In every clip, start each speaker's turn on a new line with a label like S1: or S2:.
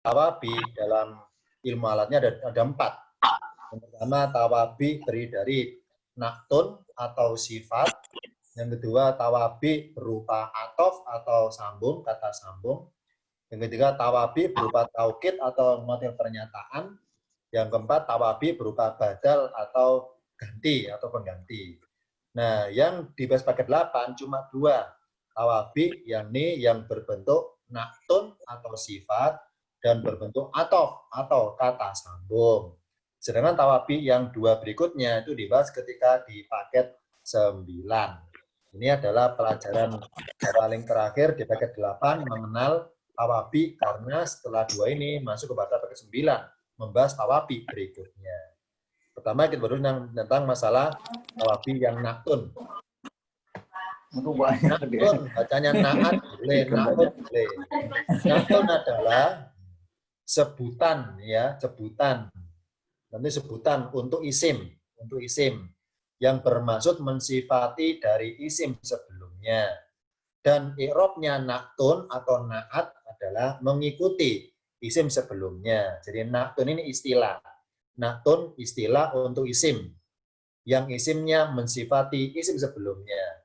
S1: tawabi dalam ilmu alatnya ada 4. Yang pertama, tawabi terdiri dari naktun atau sifat. Yang kedua, tawabi berupa atof atau sambung, kata sambung. Yang ketiga, tawabi berupa taukid atau motif pernyataan. Yang keempat, tawabi berupa badal atau ganti atau pengganti. Nah, yang di base paket 8 cuma 2 tawabi, yakni yang berbentuk naktun atau sifat dan berbentuk atof atau kata sambung. Sedangkan tawabi yang 2 berikutnya itu dibahas ketika di paket 9. Ini adalah pelajaran paling terakhir di paket 8 mengenal tawabi, karena setelah 2 ini masuk kepada paket 9 membahas tawabi berikutnya. Pertama kita baru tentang masalah tawabi yang naktun. Naktun bacanya naat boleh, naut boleh. Naktun adalah sebutan, ya, sebutan. Nanti sebutan untuk isim yang bermaksud mensifati dari isim sebelumnya. Dan i'rabnya naktun atau naat adalah mengikuti isim sebelumnya. Jadi naktun ini istilah. Naktun istilah untuk isim yang isimnya mensifati isim sebelumnya.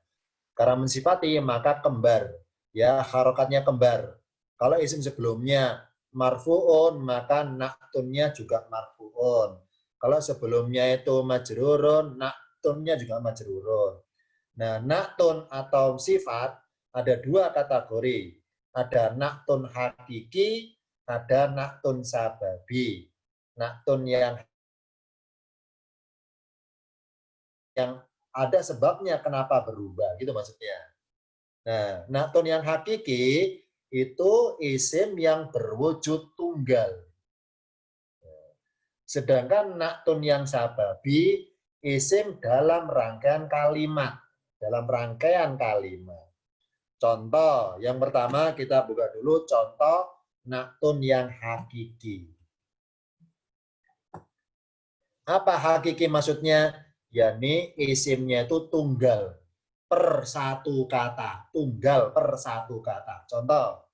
S1: Karena mensifati maka kembar, ya, harokatnya kembar. Kalau isim sebelumnya marfu'un maka naktunnya juga marfu'un. Kalau sebelumnya itu majrurun, naktunnya juga majrurun. Nah, naktun atau sifat ada 2 kategori. Ada naktun hakiki, ada naktun sababi. Naktun yang ada sebabnya kenapa berubah, gitu maksudnya. Nah, naktun yang hakiki itu isim yang berwujud tunggal. Sedangkan naktun yang sababi isim dalam rangkaian kalimat. Contoh, yang pertama kita buka dulu contoh naktun yang hakiki. Apa hakiki maksudnya? Yakni isimnya itu tunggal per satu kata. Tunggal per satu kata. Contoh,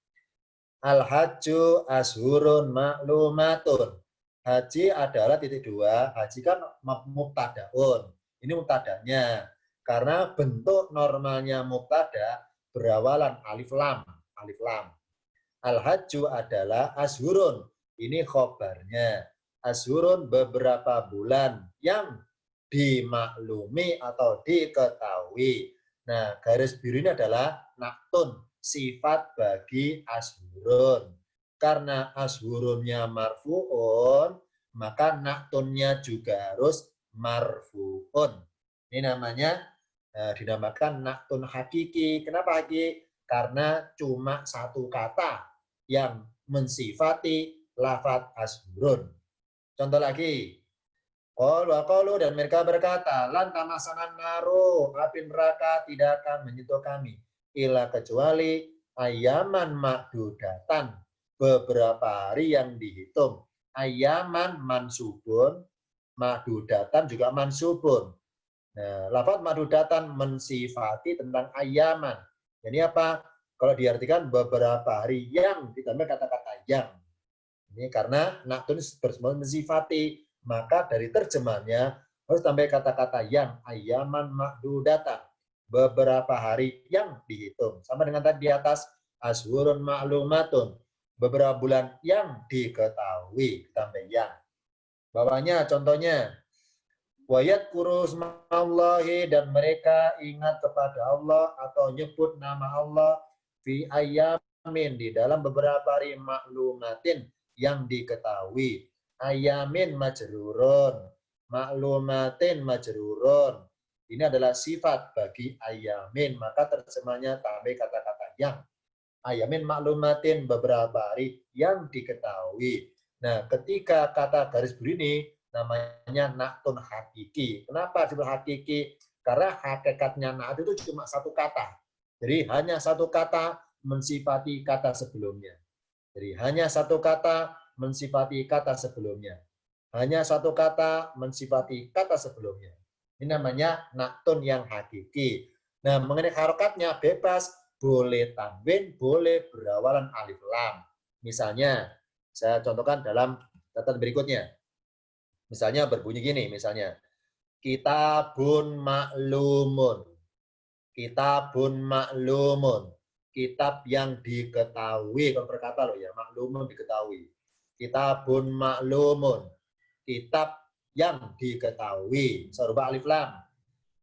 S1: al-hajju ashurun ma'lumatun. Haji adalah titik 2. Haji kan mubtadaun. Ini mubtadanya. Karena bentuk normalnya mubtada berawalan alif lam. Alif lam. Al-hajju adalah ashurun. Ini khobarnya. Ashurun beberapa bulan yang dimaklumi atau diketahui. Nah, garis biru ini adalah naktun, sifat bagi ashurun. Karena ashurunnya marfu'un, maka naktunnya juga harus marfu'un. Ini namanya dinamakan naktun hakiki. Kenapa hakiki? Karena cuma satu kata yang mensifati lafadz ashurun. Contoh lagi, qalu dan mereka berkata, lan tamasanan naru, api neraka tidak akan menyentuh kami, ila kecuali ayaman ma'dudatan, beberapa hari yang dihitung. Ayaman mansubun, ma'dudatan juga mansubun. Nah, lafadz ma'dudatan mensifati tentang ayaman. Jadi apa? Kalau diartikan beberapa hari yang ditambah kata-kata yang. Ini karena naktun bersifat mensifati, maka dari terjemahnya harus tambah kata-kata yang, ayaman ma'dudatan, beberapa hari yang dihitung. Sama dengan tadi di atas, ashurun ma'lumatun, beberapa bulan yang diketahui, tambah yang. Bawahnya contohnya, wayat kurusmallahi, dan mereka ingat kepada Allah atau nyebut nama Allah fi ayamin, di dalam beberapa hari maklumatin yang diketahui. Ayamin majrurun, maklumatin majrurun. Ini adalah sifat bagi ayamin, maka terjemahnya tambah kata-kata yang. Ayamin maklumatin, beberapa hari yang diketahui. Nah, ketika kata garis biru ini namanya naktun hakiki. Kenapa disebut hakiki? Karena hakikatnya naat itu cuma satu kata. Jadi hanya satu kata mensifati kata sebelumnya. Jadi hanya satu kata mensifati kata sebelumnya. Hanya satu kata mensifati kata sebelumnya. Ini namanya naktun yang hakiki. Nah, mengenai harokatnya bebas, boleh tanwin, boleh berawalan alif lam. Misalnya, Saya contohkan dalam catatan berikutnya. Misalnya berbunyi gini, misalnya kitabun maklumun. Kitabun maklumun. Kitab yang diketahui, kalau berkata loh ya, maklumun diketahui. Kitabun maklumun. Kitab yang diketahui. Sarubah alif lam.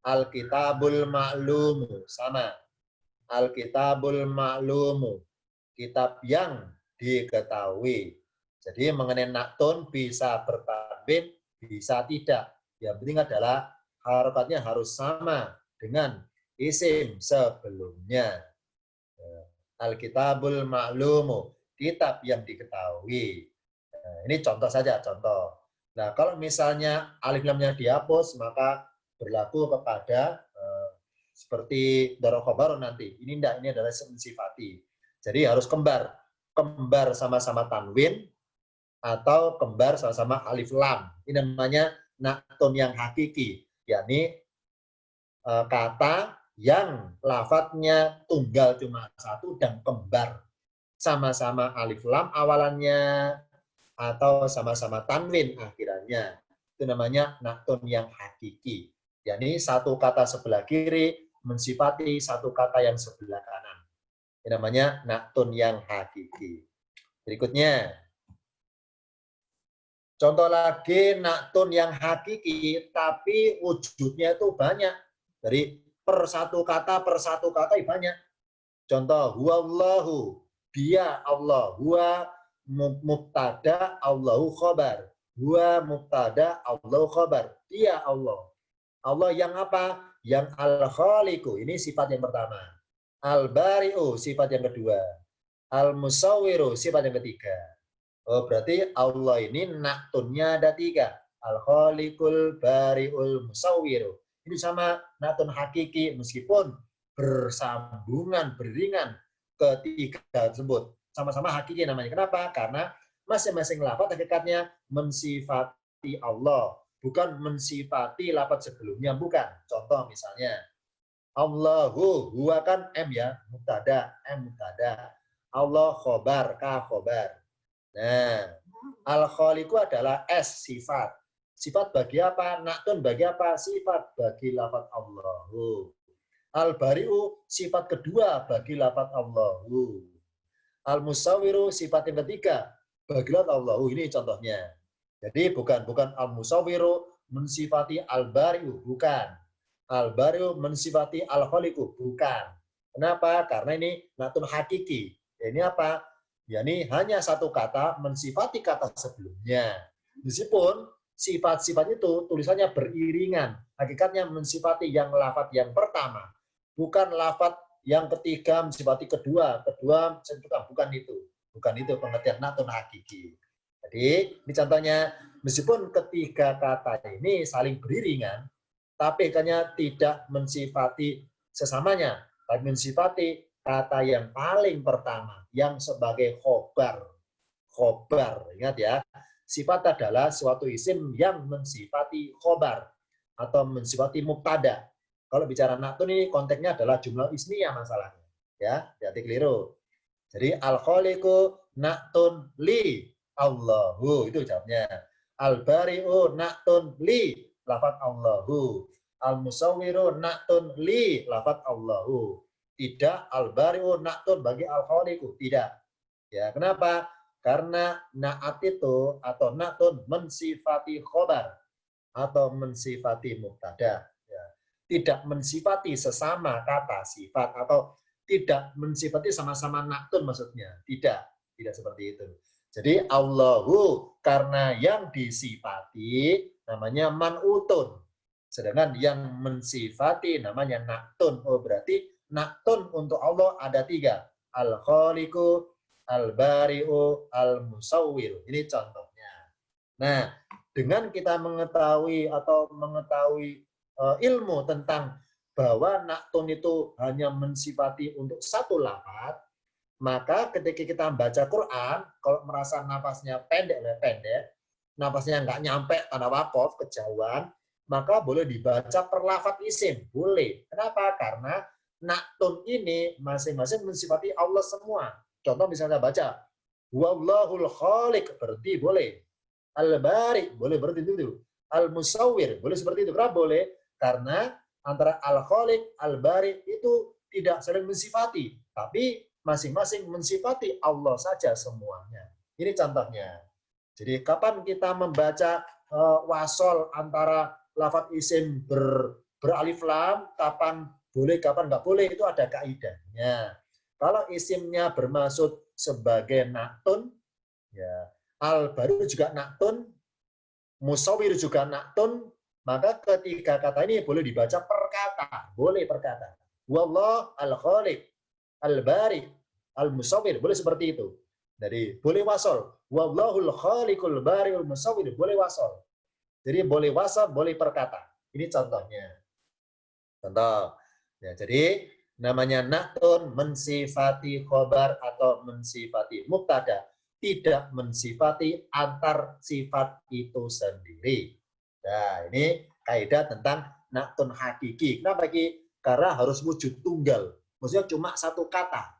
S1: Alkitabul maklumu sama. Alkitabul maklumu. Kitab yang diketahui. Jadi mengenai naktun bisa bertanwin, bisa tidak. Yang penting adalah harokatnya harus sama dengan isim sebelumnya. Alkitabul maklumu, kitab yang diketahui. Nah, ini contoh saja, contoh. Nah, kalau misalnya alif lamnya dihapus, maka berlaku kepada seperti doro khobar nanti. Ini enggak, ini adalah sifati. Jadi harus kembar. Kembar sama-sama tanwin atau kembar sama-sama alif lam. Ini namanya naktun yang hakiki, yakni kata yang lafadznya tunggal cuma satu dan kembar. Sama-sama alif lam awalannya atau sama-sama tanwin akhirannya. Itu namanya naktun yang hakiki. Yakni satu kata sebelah kiri mensifati satu kata yang sebelah kanan. Ini namanya naktun yang hakiki. Berikutnya. Contoh lagi naktun yang hakiki tapi wujudnya itu banyak. Dari per satu kata banyak. Contoh huwallahu, dia Allah, huwa mubtada, Allahu khabar. Huwa mubtada, Allahu khabar. Dia Allah. Allah yang apa? Yang al-khaliqu, ini sifat yang pertama. Al-bari'u, sifat yang kedua. Al-musawwiru, sifat yang ketiga. Oh, berarti Allah ini naktunnya ada tiga. Al-khaliqul bari'ul musawwiru. Ini sama naktun hakiki meskipun bersambungan, beriringan ketiga tersebut. Sama-sama hakiki namanya. Kenapa? Karena masing-masing lafaz hakikatnya mensifati Allah. Bukan mensifati lafaz sebelumnya. Bukan. Contoh misalnya. Allahu, huwa kan M ya. Mubtada, M mubtada. Allah khobar, K khobar. Nah, al-khaliqu adalah S, sifat. Sifat bagi apa? Naktun bagi apa? Sifat bagi lafaz Allahu. Al-bari'u sifat kedua bagi lafaz Allahu. Al-musawwiru sifat yang ketiga bagi lafaz Allahu. Ini contohnya. Jadi bukan al-musawwiru mensifati al-bari'u, bukan. Al-bari'u mensifati al-khaliqu, bukan. Kenapa? Karena ini naktun hakiki. Ini apa? yakni hanya satu kata mensifati kata sebelumnya. Meskipun sifat-sifat itu tulisannya beriringan, hakikatnya mensifati yang lafadz yang pertama, bukan lafadz yang ketiga mensifati kedua bukan itu. Bukan itu pengertian naktun hakiki. Jadi, ini contohnya, meskipun ketiga kata ini saling beriringan, tapi hanya tidak mensifati sesamanya, tapi mensifati kata yang paling pertama, yang sebagai khobar. Khobar, ingat ya. Sifat adalah suatu isim yang mensifati khobar atau mensifati mubtada. Kalau bicara naktun ini konteksnya adalah jumlah ismiyah masalahnya. Ya, jadi keliru. Jadi al-khaliqu naktun li Allahu, itu jawabnya. Al-bari'u naktun li lafadz Allahu. Al-musawwiru naktun li lafadz Allahu. Tidak al-bari'u naktun bagi al-khaliqu, tidak. Ya, kenapa? Karena na'at itu atau naktun mensifati khobar atau mensifati mubtada. Ya. Tidak mensifati sesama kata sifat atau tidak mensifati sama-sama naktun maksudnya. Tidak seperti itu. Jadi Allahu karena yang disifati namanya man'utun. Sedangkan yang mensifati namanya naktun. Oh, berarti naktun untuk Allah ada tiga. Al-khaliqu, al-bari'u, al-musawwir. Ini contohnya. Nah, dengan kita mengetahui ilmu tentang bahwa naktun itu hanya mensifati untuk satu lafaz, maka ketika kita membaca Quran, kalau merasa nafasnya pendek, nafasnya nggak nyampe tanda wakof, kejauhan, maka boleh dibaca per lafaz isim. Boleh. Kenapa? Karena naktun ini masing-masing mensifati Allah semua. Contoh misalnya baca Wallahul khaliq, berhenti boleh. Al-bari, boleh berhenti itu. Al-musawwir, boleh seperti itu. Kenapa boleh? Karena antara al-khaliq, al-bari itu tidak saling mensifati, tapi masing-masing mensifati Allah saja semuanya. Ini contohnya. Jadi kapan kita membaca wasol antara lafadz isim beralif lam, kapan boleh, kapan nggak boleh, itu ada kaidahnya. Kalau isimnya bermaksud sebagai naktun, ya al-baru juga naktun, musawir juga naktun, maka ketiga kata ini boleh dibaca per kata, boleh per kata. Wallah al-khaliq, al-bari, al-musawir, boleh seperti itu. Jadi boleh wasol. Wallahul khaliqul bariul musawwir, boleh wasol. Jadi boleh wasol, boleh perkata. Ini contohnya. Contoh. Ya, jadi namanya naktun mensifati khobar atau mensifati mubtada, tidak mensifati antar sifat itu sendiri. Nah, ini kaidah tentang naktun hakiki. Kenapa, Ki? Karena harus wujud tunggal. Maksudnya cuma satu kata.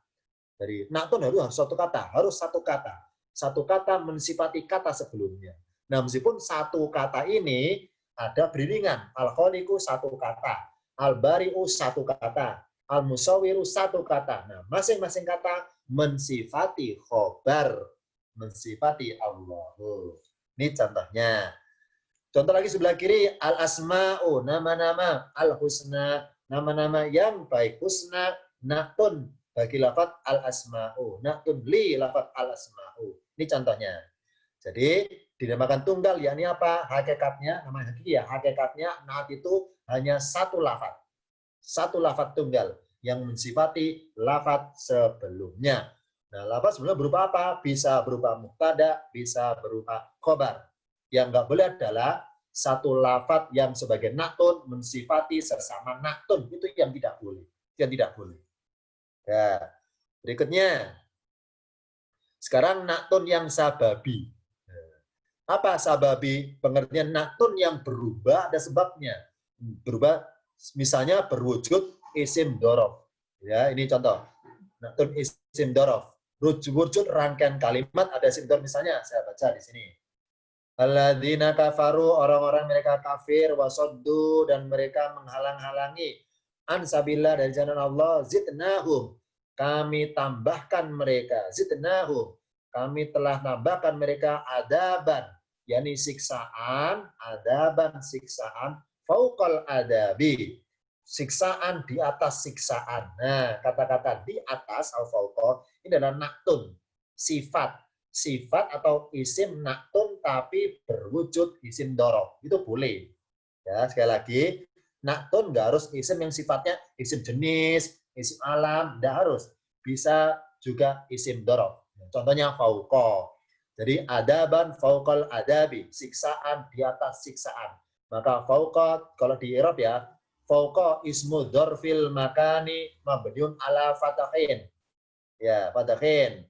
S1: Dari naktun harus satu kata, harus satu kata. Satu kata mensifati kata sebelumnya. Nah, meskipun satu kata ini ada beriringan. Al-khaliqu satu kata, al-bari'u satu kata, al-musawwiru satu kata. Nah, masing-masing kata mensifati khobar, mensifati Allahu. Ini contohnya. Contoh lagi sebelah kiri, al-asma'u, nama-nama, al-husna, nama-nama yang baik. Husna, naktun, bagi lafaz al-asma'u. Naktun li lafaz al-asma'u. Ini contohnya. Jadi, dinamakan tunggal, yakni apa? Hakikatnya, namanya hakiki ya, hakikatnya naat itu hanya satu lafaz. Satu lafaz tunggal yang mensifati lafaz sebelumnya. Nah, lafaz sebelumnya berupa apa? Bisa berupa mubtada, bisa berupa khobar. Yang nggak boleh adalah satu lafaz yang sebagai naktun mensifati sesama naktun. Itu yang tidak boleh. Yang tidak boleh. Ya. Berikutnya. Sekarang naktun yang sababi. Apa sababi? Pengertian naktun yang berubah ada sebabnya. Berubah misalnya berwujud isim dorof. Ya, ini contoh. Naktun isim dorof. Wujud rangkaian kalimat ada isim dorof, misalnya saya baca di sini. Alladzina kafaru, orang-orang mereka kafir, wasoddu, dan mereka menghalang-halangi an sabillah, dari jalan Allah, zidnahum, kami tambahkan mereka, zidnahum, kami telah tambahkan mereka adaban, yakni siksaan, adaban siksaan, fauqal adabi, siksaan di atas siksaan. Nah, kata-kata di atas al fauqa ini adalah naktun, sifat atau isim naktun tapi berwujud isim dorof, itu boleh. Ya, sekali lagi, naktun nggak harus isim yang sifatnya isim jenis, isim alam, nggak harus. Bisa juga isim dorof. Contohnya fauqa. Jadi adaban fauqal adabi, siksaan di atas siksaan. Maka fauqa kalau di i'rab ya, fauqa ismu dzarfil makani mabniun ala fatahin. Ya, fatahin.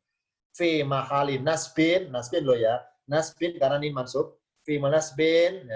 S1: Fi mahali nasbin, nasbin lo ya, nasbin karena ini mansub, fi nasbin,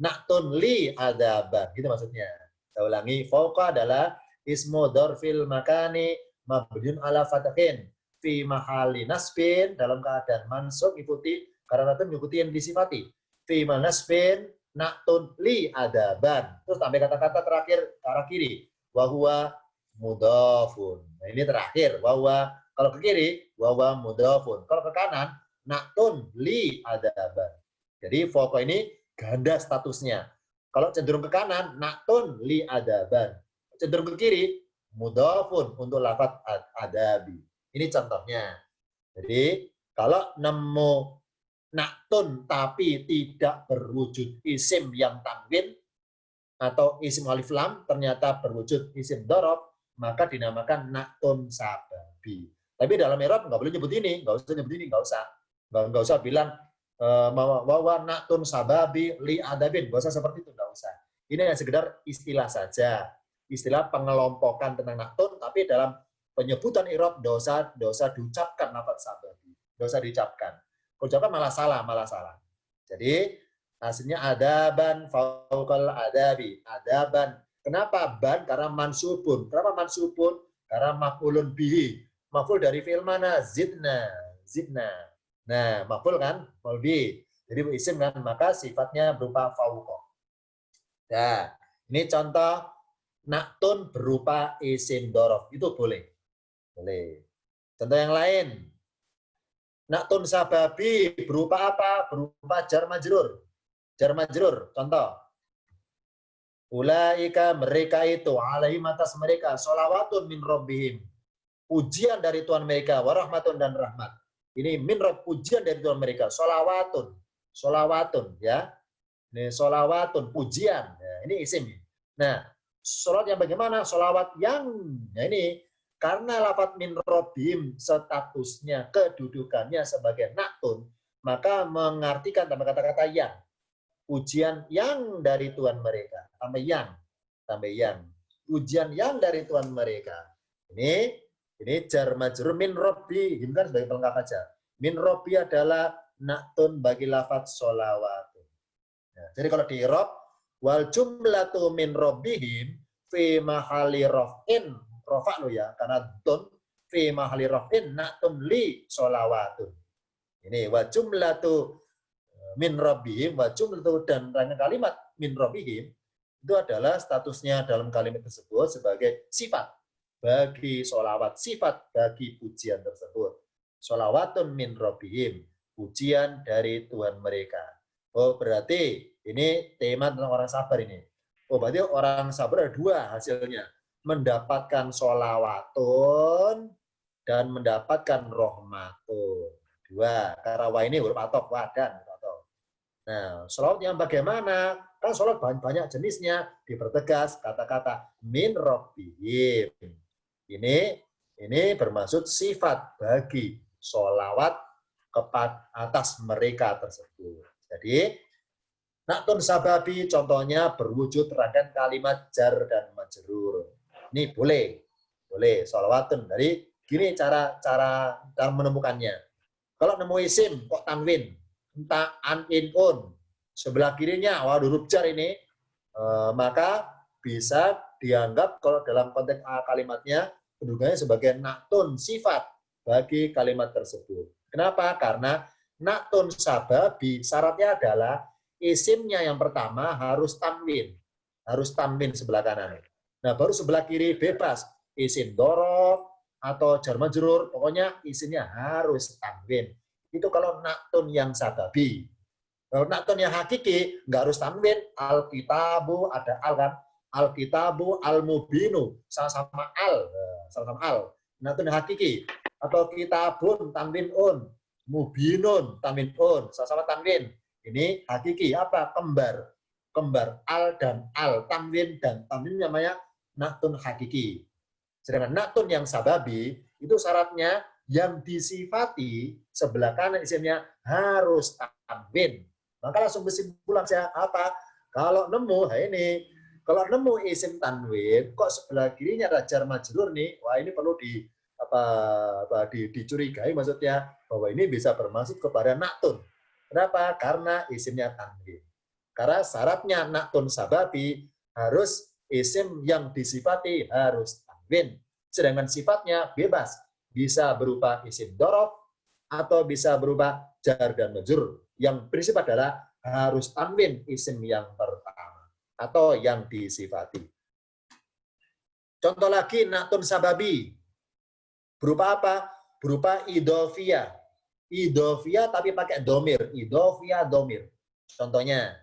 S1: naktun li adaban, gitu maksudnya. Saya ulangi, fauqa adalah ismu dzarfil makani mabniun ala fatahin, fi mahali nasbin, dalam keadaan mansub ikuti karena naktun mengikuti yang disifati, fi nasbin naktun li adaban. Terus sampai kata-kata terakhir ke arah kiri, wa huwa mudhafun. Nah, ini terakhir, wa huwa. Kalau ke kiri, wawa mudhafun. Kalau ke kanan, naktun li adaban. Jadi fauqa ini ganda statusnya. Kalau cenderung ke kanan, naktun li adaban. Cenderung ke kiri, mudhafun untuk lafaz adabi. Ini contohnya. Jadi kalau nemu naktun tapi tidak berwujud isim yang tanwin atau isim alif lam ternyata berwujud isim dorof, maka dinamakan naktun sababi. Tapi dalam i'rab nggak boleh nyebut ini, nggak usah nyebut ini, nggak usah bilang wawa naktun sababi li adabin, nggak usah seperti itu, nggak usah. Ini hanya sekedar istilah saja, istilah pengelompokan tentang naktun, tapi dalam penyebutan i'rab dosa diucapkan lafaz sababi, dosa diucapkan. Ucapkan malah salah. Jadi hasilnya adaban fauqal adabi, adaban. Kenapa ban? Karena mansubun. Kenapa mansubun? Karena maf'ulun bihi. Maf'ul dari fi'il mana? Zidna. Zidna. Nah, maf'ul kan? Maf'ul bi. Jadi isim kan, maka sifatnya berupa fauqa. Nah, ini contoh naktun berupa isim dorof. Itu boleh. Boleh. Contoh yang lain. Naktun sababi berupa apa? Berupa jar majrur. Jar majrur. Contoh. Ulaika mereka itu alaihim atas mereka sholawatun min rabbihim. Pujian dari Tuhan mereka, warahmatun dan rahmat. Ini min rabb, pujian dari Tuhan mereka, sholawatun. Sholawatun ya. Ini sholawatun, pujian. Ya, ini isim. Nah, sholat yang bagaimana? Sholawat yang, nah ini karena lafadz min rabbihim statusnya, kedudukannya sebagai naktun, maka mengartikan tambah kata-kata yang. Pujian yang dari Tuhan mereka. Tambah yang. Tambah yang. Pujian yang dari Tuhan mereka. Ini jar majrur min robbi. Ini kan sebagai pelengkap aja. Min robbi adalah naktun bagi lafadz sholawat. Ya, jadi kalau di rob, wal jumlatu min robbihim fi mahali rof'in. Rofa lo ya. Karena tun fi mahali rof'in naktun li sholawatun. Ini wal jumlatu min rabbihim wa jumlatu dan rangkaian kalimat min rabbihim itu adalah statusnya dalam kalimat tersebut sebagai sifat bagi sholawat, sifat bagi pujian tersebut. Sholawatun min rabbihim, pujian dari Tuhan mereka. Oh berarti ini tema tentang orang sabar ini. Oh berarti orang sabar ada dua hasilnya. Mendapatkan sholawatun dan mendapatkan rahmatun. Dua, karena wa ini huruf atok, wadan. Nah, sholawat yang bagaimana? Kan sholawat banyak jenisnya. Dipertegas kata-kata min rabbihim. Ini bermaksud sifat bagi sholawat kepada atas mereka tersebut. Jadi, naktun sababi contohnya berwujud rangkaian kalimat jar dan majrur. Ini boleh. Boleh, sholawatun. Dari gini cara menemukannya. Kalau nemu isim kok tanwin, entah an in un sebelah kirinya huruf jar ini maka bisa dianggap kalau dalam konteks kalimatnya kedudukannya sebagai naktun sifat bagi kalimat tersebut. Kenapa? Karena naktun sababi syaratnya adalah isimnya yang pertama harus tanwin sebelah kanan. Nah baru sebelah kiri bebas isim dorof atau jar majrur, pokoknya isimnya harus tanwin. Itu kalau naktun yang sababi. Kalau naktun yang hakiki, nggak harus tanwin. Al-kitabu, ada al kan? Al-kitabu, al-mubinu. Sama-sama al. Sama-sama al. Naktun yang hakiki. Atau kitabun, tanwin un. Mubinun, tanwin un. Sama-sama tanwin. Ini hakiki. Apa? Kembar. Kembar. Al dan al. Tanwin dan tanwin namanya naktun hakiki. Sedangkan naktun yang sababi, itu syaratnya yang disifati sebelah kanan isimnya harus tanwin. Maka langsung kesimpulan saya apa? Kalau nemu, ini kalau nemu isim tanwin, kok sebelah kirinya ada jar majrur nih, wah ini perlu dicurigai maksudnya bahwa ini bisa bermaksud kepada naktun. Kenapa? Karena isimnya tanwin. Karena syaratnya naktun sababi harus isim yang disifati harus tanwin. Sedangkan sifatnya bebas. Bisa berupa isim dorof atau bisa berupa jar dan majrur. Yang prinsip adalah harus tanwin isim yang pertama atau yang disifati. Contoh lagi naktun sababi. Berupa apa? Berupa idofiyah. Idofiyah tapi pakai domir. Idofiyah domir. Contohnya.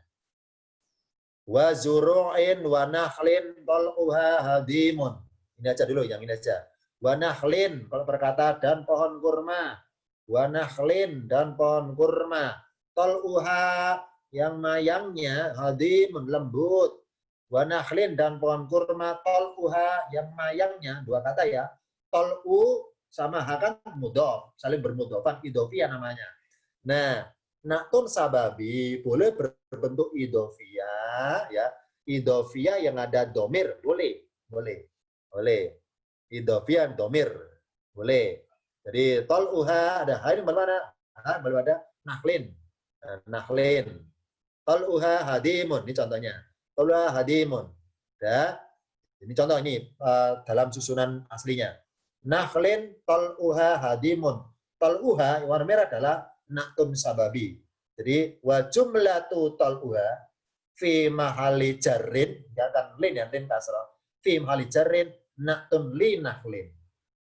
S1: Wa zuru'in wa nakhlin tal'uha hadimun. Ini aja dulu, yang ini aja. Wa nakhlin, kalau berkata dan pohon kurma. Wa nakhlin dan pohon kurma. Tal'uha, yang mayangnya hadimun, lembut. Wa nakhlin dan pohon kurma. Tal'uha, yang mayangnya, dua kata ya. Tal'u sama ha kan mudhof, saling bermudhofan, idofiyah namanya. Nah, naktun sababi boleh berbentuk idofiyah ya. Idofiyah yang ada domir boleh. Idofiyah domir boleh. Jadi tol'uha ada ha ini mana? Ha belum ada nakhlin. Nakhlin. Tol'uha hadimun, ini contohnya. Tol'uha hadimun. Ya. Ini contoh ini dalam susunan aslinya. Nakhlin tol'uha hadimun. Tol'uha yang warna merah adalah naktun sababi. Jadi wa jumlatu tol'uha fi mahali jarrin, ya kan lin ya, lin kasrah. Fi mahali jarrin naktun li nakhlin.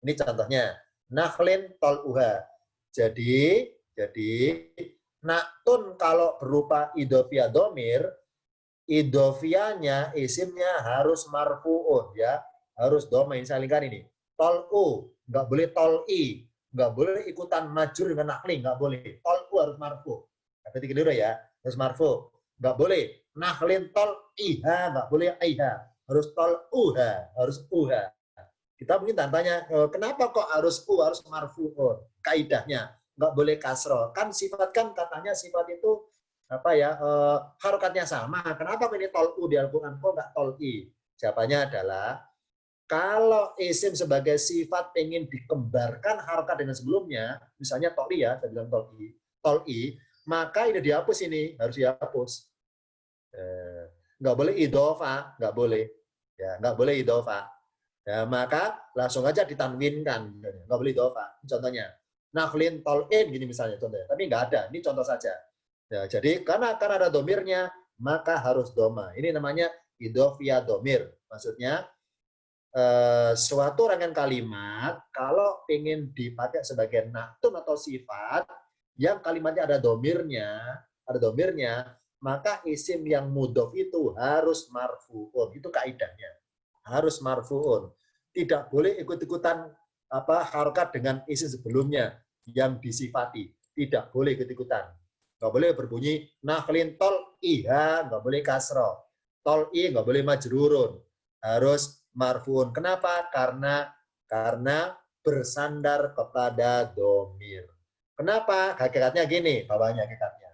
S1: Ini contohnya. Nakhlin tol'uha. Jadi naktun kalau berupa idofiyah domir, idofiyahnya isimnya harus marfu'un ya, harus domain salingkan ini. Tol'u, nggak boleh tol'i, nggak boleh ikutan majur dengan nakli, nggak boleh. Tol'u harus marfu. Berarti keliru ya, harus marfu. Nggak boleh. Nakhlin tol'iha, nggak boleh iha. Harus tol'uha, harus uha. Kita mungkin tanya, kenapa kok harus harus marfu'un? Kaidahnya nggak boleh kasroh. Kan sifat kan katanya sifat itu apa ya, harokatnya sama. Kenapa ini tol'u di Al-Quran kok nggak tol'i? Jawabannya adalah kalau isim sebagai sifat ingin dikembarkan harokat dengan sebelumnya, misalnya tol'i ya, saya bilang tol'i, maka ini dihapus, ini harus dihapus. Nggak boleh idofa, nggak boleh, ya nggak boleh idofa. Ya, maka langsung aja ditanwinkan, nggak boleh idofa. Contohnya, nakhlin tol'in gini misalnya contohnya, tapi nggak ada. Ini contoh saja. Ya, jadi karena ada domirnya, maka harus doma. Ini namanya idofiyah domir. Maksudnya suatu rangkaian kalimat kalau ingin dipakai sebagai naktun atau sifat yang kalimatnya ada domirnya, maka isim yang mudhof itu harus marfu'un. Itu kaidahnya. Harus marfu'un. Tidak boleh ikut-ikutan harokat dengan isim sebelumnya yang disifati. Tidak boleh ikut-ikutan. Nggak boleh berbunyi nakhlin tol iha, nggak boleh kasroh. Tol i nggak boleh majrurun. Harus marfu'un. Kenapa? Karena bersandar kepada domir. Kenapa? Hakikatnya gini, bawahnya hakikatnya.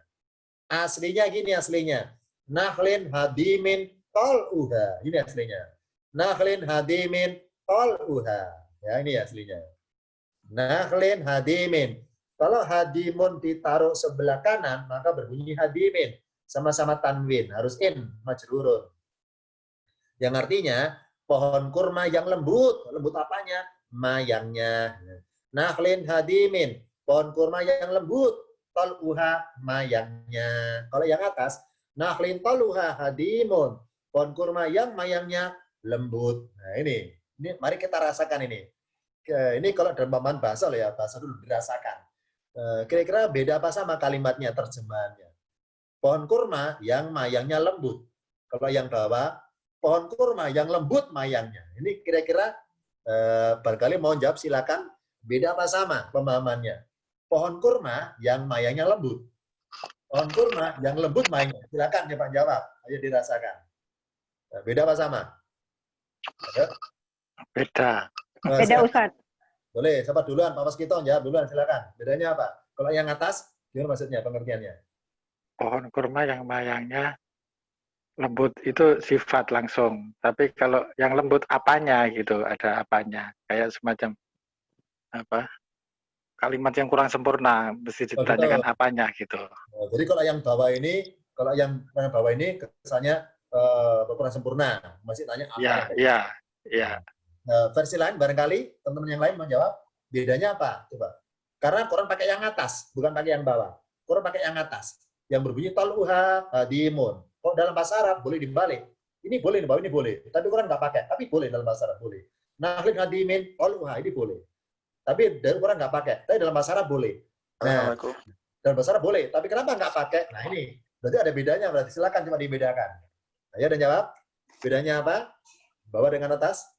S1: Aslinya gini aslinya. Nakhlin hadimin tol uha. Ini aslinya. Nakhlin hadimin tol uha. Ya, ini aslinya. Nakhlin hadimin. Kalau hadimun ditaruh sebelah kanan, maka berbunyi hadimin. Sama-sama tanwin, harus in, majrurun. Yang artinya, pohon kurma yang lembut. Lembut apanya? Mayangnya. Nakhlin hadimin. Pohon kurma yang lembut. Tol'uha, mayangnya. Kalau yang atas, nakhlin tol'uha hadimun. Pohon kurma yang mayangnya lembut. Nah ini mari kita rasakan ini. Ini kalau dalam pemahaman bahasa loh ya, bahasa dulu dirasakan. Kira-kira beda apa sama kalimatnya, terjemahannya. Pohon kurma yang mayangnya lembut. Kalau yang bawah, pohon kurma yang lembut mayangnya. Ini kira-kira barangkali mau jawab silakan, beda apa sama pemahamannya. Pohon kurma yang mayangnya lembut. Pohon kurma yang lembut mayangnya. Silakan coba jawab, ayo dirasakan. Beda apa sama? Ayo.
S2: Beda.
S3: Beda Ustaz.
S1: Boleh, siapa duluan? Pak Waskito jawab duluan, silakan. Bedanya apa? Kalau yang atas, gimana maksudnya pengertiannya?
S2: Pohon kurma yang mayangnya lembut itu sifat langsung. Tapi kalau yang lembut apanya gitu, ada apanya. Kayak semacam apa? Kalimat yang kurang sempurna, mesti ditanyakan apanya gitu.
S1: Jadi kalau yang bawah ini, kesannya kurang sempurna. Masih tanya apa?
S2: Ya.
S1: Versi lain barangkali teman-teman yang lain menjawab bedanya apa? Coba. Karena Quran pakai yang atas, bukan pakai yang bawah. Quran pakai yang atas, yang berbunyi tol'uha hadimun. Kok dalam bahasa Arab boleh dibalik? Ini boleh di bawah, ini boleh. Tapi Quran nggak pakai. Tapi boleh dalam bahasa Arab boleh. Nakhlin hadimin tol'uha ini boleh. Tapi dari Quran nggak pakai. Tapi dalam bahasa Arab boleh. Nah, dalam bahasa Arab boleh. Tapi kenapa nggak pakai? Nah ini berarti ada bedanya. Berarti silakan coba dibedakan. Ayo dan jawab. Bedanya apa? Bawah dengan atas.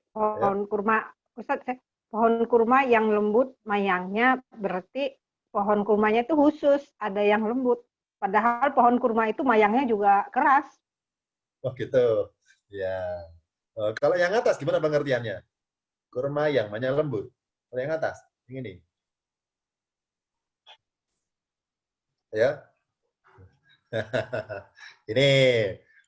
S3: Pohon kurma, Ustaz, pohon kurma yang lembut mayangnya berarti pohon kurmanya itu khusus, ada yang lembut. Padahal pohon kurma itu mayangnya juga keras.
S1: Oh gitu. Ya. Kalau yang atas gimana pengertiannya? Kurma yang mayang lembut. Kalau yang atas, yang ini. Ya. Ini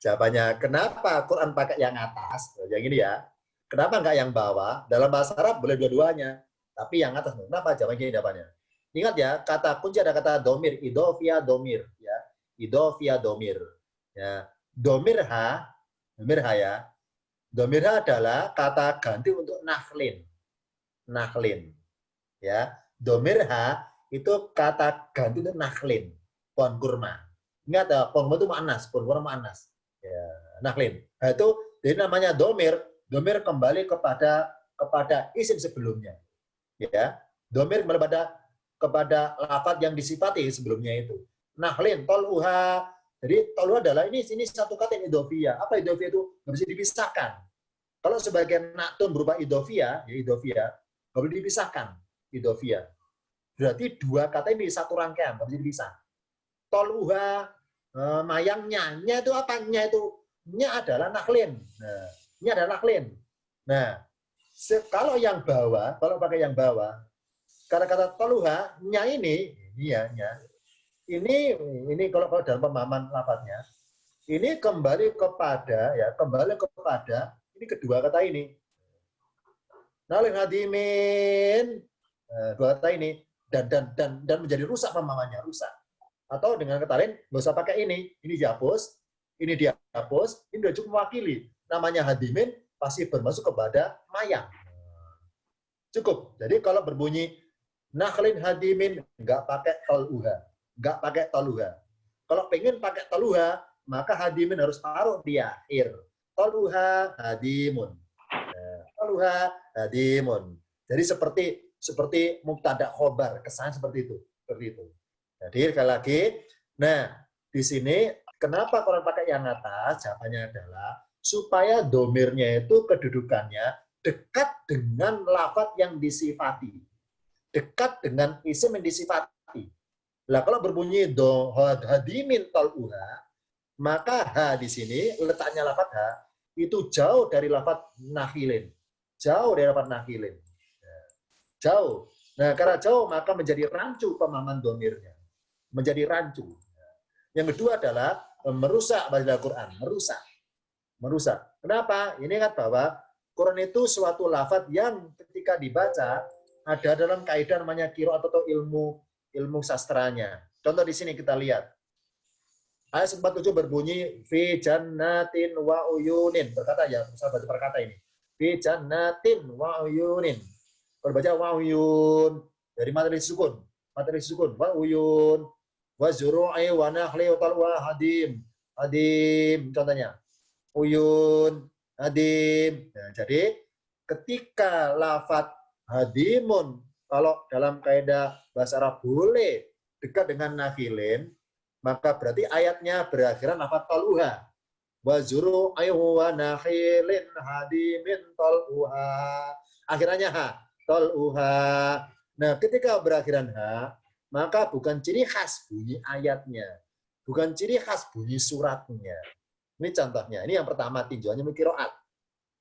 S1: jawabannya. Kenapa Quran pakai yang atas? Yang ini ya. Kenapa nggak yang bawah? Dalam bahasa Arab boleh dua-duanya. Tapi yang atas. Kenapa? Jawabannya jawabannya. Ingat ya, kata kunci ada kata domir. Idofia domir. Ya. Idofia domir. Ya. Domir ha ya. Domir ha adalah kata ganti untuk nakhlin. Nakhlin. Ya. Domir ha itu kata ganti untuk nakhlin. Pohon kurma. Ingat ya, pohon kurma itu ma'anas. Pohon kurma ma'anas. Ya, nakhlin. Nah, itu jadi namanya domir. Domir kembali kepada isim sebelumnya. Ya. Domir kembali kepada lafaz yang disifati sebelumnya itu. Nakhlin, tol'uha. Jadi tol'uha adalah ini satu kata yang idhofiyah. Apa idhofiyah itu? Nggak bisa dipisahkan. Kalau sebagian naktun berupa idhofiyah, ya idhofiyah, nggak boleh dipisahkan. Idhofiyah. Berarti dua kata ini satu rangkaian, nggak bisa dipisah. Tol'uha, mayangnya. Nya itu apa? Nya itu. Nya adalah nakhlin. Nah, nya adalah nakhlin. Nah, kalau yang bawah, kalau pakai yang bawah, kata-kata toluha, nya ini ya, nya. Ini kalau dalam pemahaman lafadznya, ini kembali kepada ini kedua kata ini. Nalin hadimin, dua kata ini dan menjadi rusak pemahamannya, rusak. Atau dengan kata lain, nggak usah pakai ini dihapus, ini udah cukup mewakili. Namanya hadimin pasti bermasuk kepada mayang. Cukup. Jadi kalau berbunyi nakhlin hadimin, nggak pakai toluha. Kalau pengen pakai toluha, maka hadimin harus taruh di akhir. Toluha hadimun. Toluha hadimun. Jadi seperti mubtada khobar, kesan seperti itu. Jadi sekali lagi, nah di sini kenapa Quran pakai yang atas? Jawabannya adalah supaya domirnya itu kedudukannya dekat dengan lafaz yang disifati. Dekat dengan isim yang disifati. Nah, kalau berbunyi hadimin tol'uha, maka ha di sini letaknya lafaz ha itu jauh dari lafaz nakhilin. Jauh dari lafaz nakhilin. Jauh. Nah, karena jauh maka menjadi rancu pemahaman domirnya. Menjadi rancu. Yang kedua adalah merusak bahasa Quran. Merusak. Kenapa? Ini kan bahwa Quran itu suatu lafaz yang ketika dibaca ada dalam kaidah namanya qiraat atau ilmu sastranya. Contoh di sini kita lihat. Ayat 47 berbunyi fi jannatin wa uyunin. Berkata ya, saya baca perkata ini. Fi jannatin wa uyunin. Kalau baca wa uyun dari materi sukun wa uyun wa zuru'i wa nakhli wa talwa hadim. Contohnya. Uyun, hadim. Nah, jadi ketika lafaz hadimun kalau dalam kaidah bahasa Arab boleh dekat dengan nakhilin, maka berarti ayatnya berakhiran lafaz toluha. Wa zuru ayhu wa nakhilin hadimin toluha. Akhirannya ha, toluha. Nah, ketika berakhiran ha, maka bukan ciri khas bunyi ayatnya, bukan ciri khas bunyi suratnya. Ini contohnya. Ini yang pertama tinjauannya qiraat.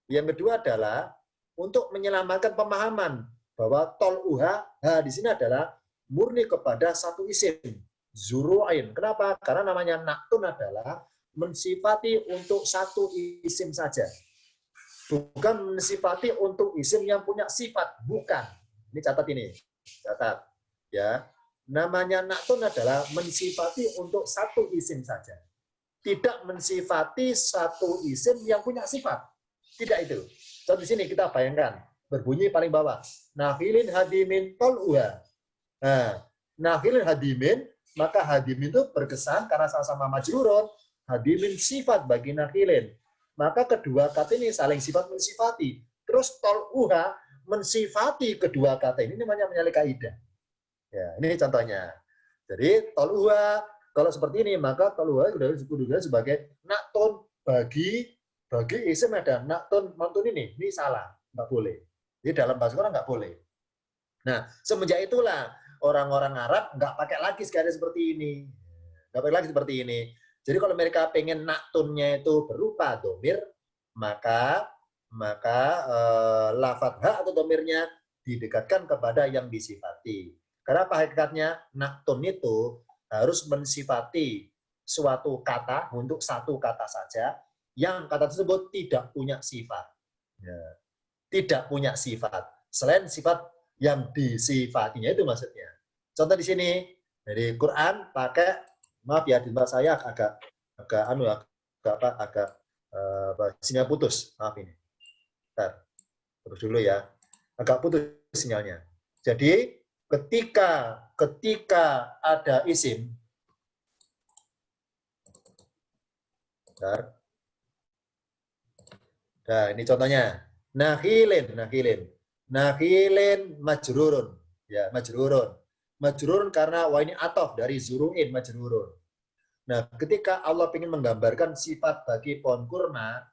S1: Yang kedua adalah untuk menyelamatkan pemahaman bahwa tol'uha di sini adalah murni kepada satu isim, zuru'in. Kenapa? Karena namanya naktun adalah mensifati untuk satu isim saja. Bukan mensifati untuk isim yang punya sifat, bukan. Ini catat ini. Catat ya. Namanya naktun adalah mensifati untuk satu isim saja. Tidak mensifati satu isim yang punya sifat. Tidak itu. Contoh di sini kita bayangkan. Berbunyi paling bawah. Nakhilin hadimin tol'uha. Nah, nakhilin hadimin, maka hadimin itu berkesan karena sama-sama majrurun. Hadimin sifat bagi nakhilin. Maka kedua kata ini saling sifat mensifati. Terus tol'uha mensifati kedua kata ini namanya kaidah. Ya, ini contohnya. Jadi tol'uha kalau seperti ini, maka toluha sudah disebut sebagai naktun bagi isim ada naktun mantun ini salah, nggak boleh. Jadi dalam bahasa Quran nggak boleh. Nah, semenjak itulah orang-orang Arab nggak pakai lagi sekali seperti ini, nggak pakai lagi seperti ini. Jadi kalau mereka pengen naktunnya itu berupa domir, maka lafadz ha atau domirnya didekatkan kepada yang disifati. Karena apa hakikatnya naktun itu harus mensifati suatu kata untuk satu kata saja yang kata tersebut tidak punya sifat. Ya. Tidak punya sifat. Selain sifat yang disifatinya itu maksudnya. Contoh di sini dari Quran pakai, maaf ya di saya agak sinyal putus. Maaf ini. Bentar. Terus dulu ya. Agak putus sinyalnya. Jadi ketika ada isim, bentar. Nah, ini contohnya. Nakhilin majrurun. Ya, majrurun. Majrurun karena wah ini atof dari zuru'in majrurun. Nah, ketika Allah ingin menggambarkan sifat bagi pohon kurma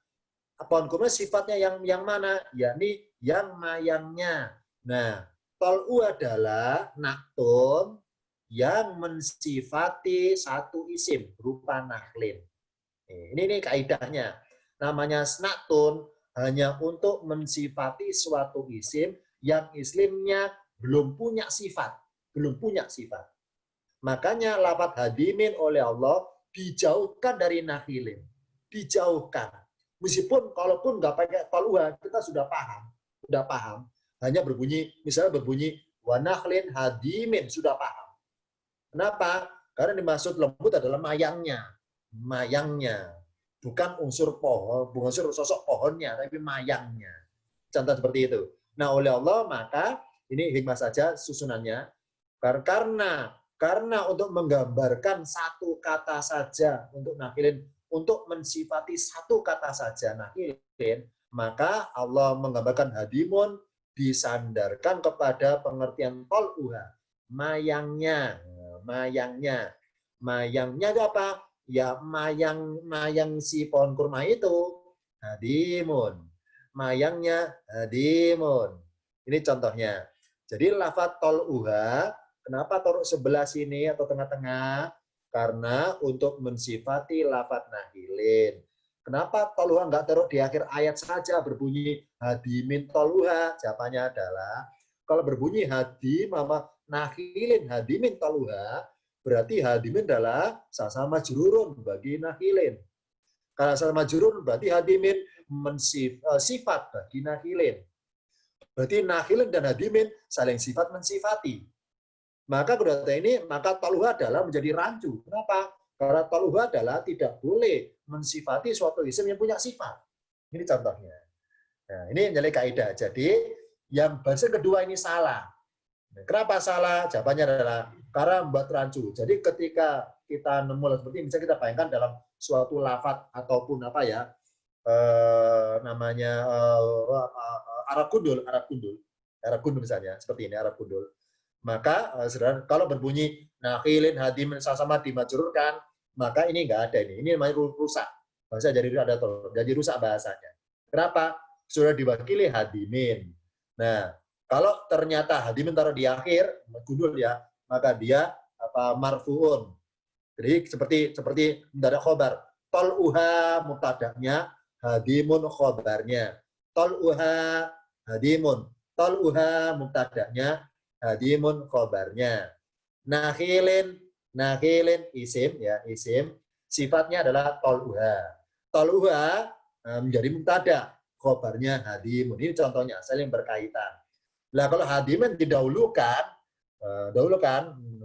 S1: sifatnya yang mana? Yakni yang mayangnya. Nah, tol'u adalah naktun yang mensifati satu isim berupa nakhlin. Ini kaidahnya. Namanya snaktun hanya untuk mensifati suatu isim yang isimnya belum punya sifat. Makanya lafadz hadimin oleh Allah dijauhkan dari nakhilin. Dijauhkan. Meskipun kalaupun nggak pakai tol'uha, kita sudah paham. Hanya misalnya berbunyi wa nakhlin hadimin, sudah paham. Kenapa? Karena dimaksud lembut adalah mayangnya. Bukan unsur pohon, bukan unsur sosok pohonnya, tapi mayangnya. Contoh seperti itu. Nah, oleh Allah maka ini hikmah saja susunannya. Karena untuk menggambarkan satu kata saja untuk nakhilin, untuk mensifati satu kata saja nakhilin, maka Allah menggambarkan hadimun disandarkan kepada pengertian tol'uha, mayangnya itu apa? Ya mayang si pohon kurma itu hadimun, mayangnya hadimun. Ini contohnya. Jadi lafadz tol'uha, kenapa taruh sebelah sini atau tengah-tengah? Karena untuk mensifati lafadz nakhilin. Kenapa tol'uha nggak taruh di akhir ayat saja berbunyi hadimin tol'uha? Jawabannya adalah kalau berbunyi hadim sama nakhilin hadimin tol'uha, berarti hadimin adalah sama majrurun bagi nakhilin. Kalau sama majrurun berarti hadimin sifat bagi nakhilin. Berarti nakhilin dan hadimin saling sifat mensifati. Maka kedua ini, maka tol'uha adalah menjadi rancu. Kenapa? Karena tol'uha adalah tidak boleh mensifati suatu isim yang punya sifat. Ini contohnya. Nah, ini menjadi kaidah. Jadi, yang bahasa kedua ini salah. Kenapa salah? Jawabannya adalah karena membuat rancu. Jadi ketika kita nemu seperti ini, bisa kita bayangkan dalam suatu lafadz ataupun apa ya, namanya Arab gundul misalnya, seperti ini Arab gundul. Maka kalau berbunyi nakhilin hadimin sama dimajrurkan, maka ini enggak ada ini. Ini namanya rusak. Bahasa jadi rusak bahasanya. Kenapa? Sudah diwakili hadimin. Nah, kalau ternyata hadimin taruh di akhir gundul ya, maka dia marfuun. Jadi seperti mubtada khobar. Tol'uha mubtada'nya, hadimun khobarnya. Tol'uha hadimun. Tol'uha mubtada'nya, hadimun khobarnya. Nakhilin isim ya, isim. Sifatnya adalah tol'uha. Tol'uha menjadi mubtada, khobarnya hadimun. Ini contohnya, saling berkaitan. Nah, kalau hadimin didahulukan,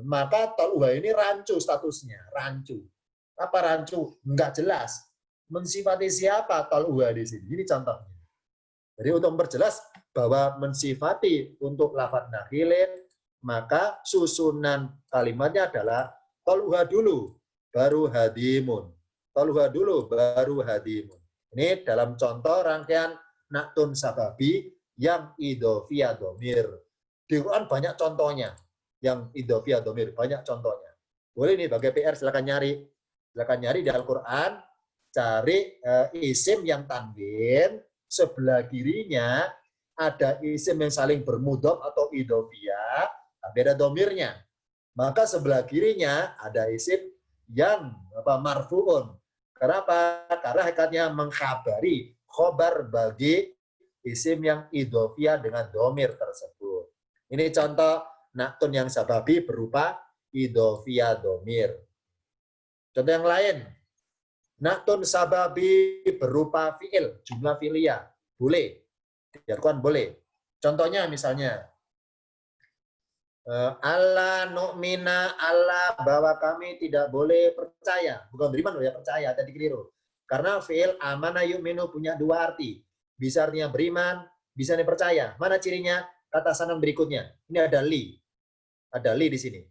S1: maka tol'uha ini rancu statusnya, rancu. Apa rancu? Enggak jelas. Mensifati siapa tol'uha di sini? Ini contohnya. Jadi untuk memperjelas bahwa mensifati untuk lafadz nakhilin, maka susunan kalimatnya adalah tol'uha dulu, baru hadimun. Tol'uha dulu, baru hadimun. Ini dalam contoh rangkaian naktun sababi yang idhofiyah domir. Di Quran banyak contohnya. Yang idhofiyah domir, banyak contohnya. Boleh nih, bagi PR silakan nyari. Silakan nyari di Al-Quran, cari isim yang tanwin, sebelah kirinya ada isim yang saling bermudhof atau idhofiyah, tapi ada domirnya. Maka sebelah kirinya ada isim yang marfu'un. Kenapa? Karena hakikatnya mengkhabari khobar bagi isim yang idhofiyah dengan domir tersebut. Ini contoh naktun yang sababi berupa idhofiyah domir. Contoh yang lain, naktun sababi berupa fi'il, jumlah fi'liyah. Boleh. Diartikan boleh. Contohnya misalnya, Allah nu'mina, Allah bahwa kami tidak boleh percaya. Bukan beriman ya, percaya, tadi keliru. Karena fi'il amana yu'minu punya dua arti. bisa artinya beriman, bisa artinya percaya. Mana cirinya? Kata sanad berikutnya. Ini ada li. Ada li di sini.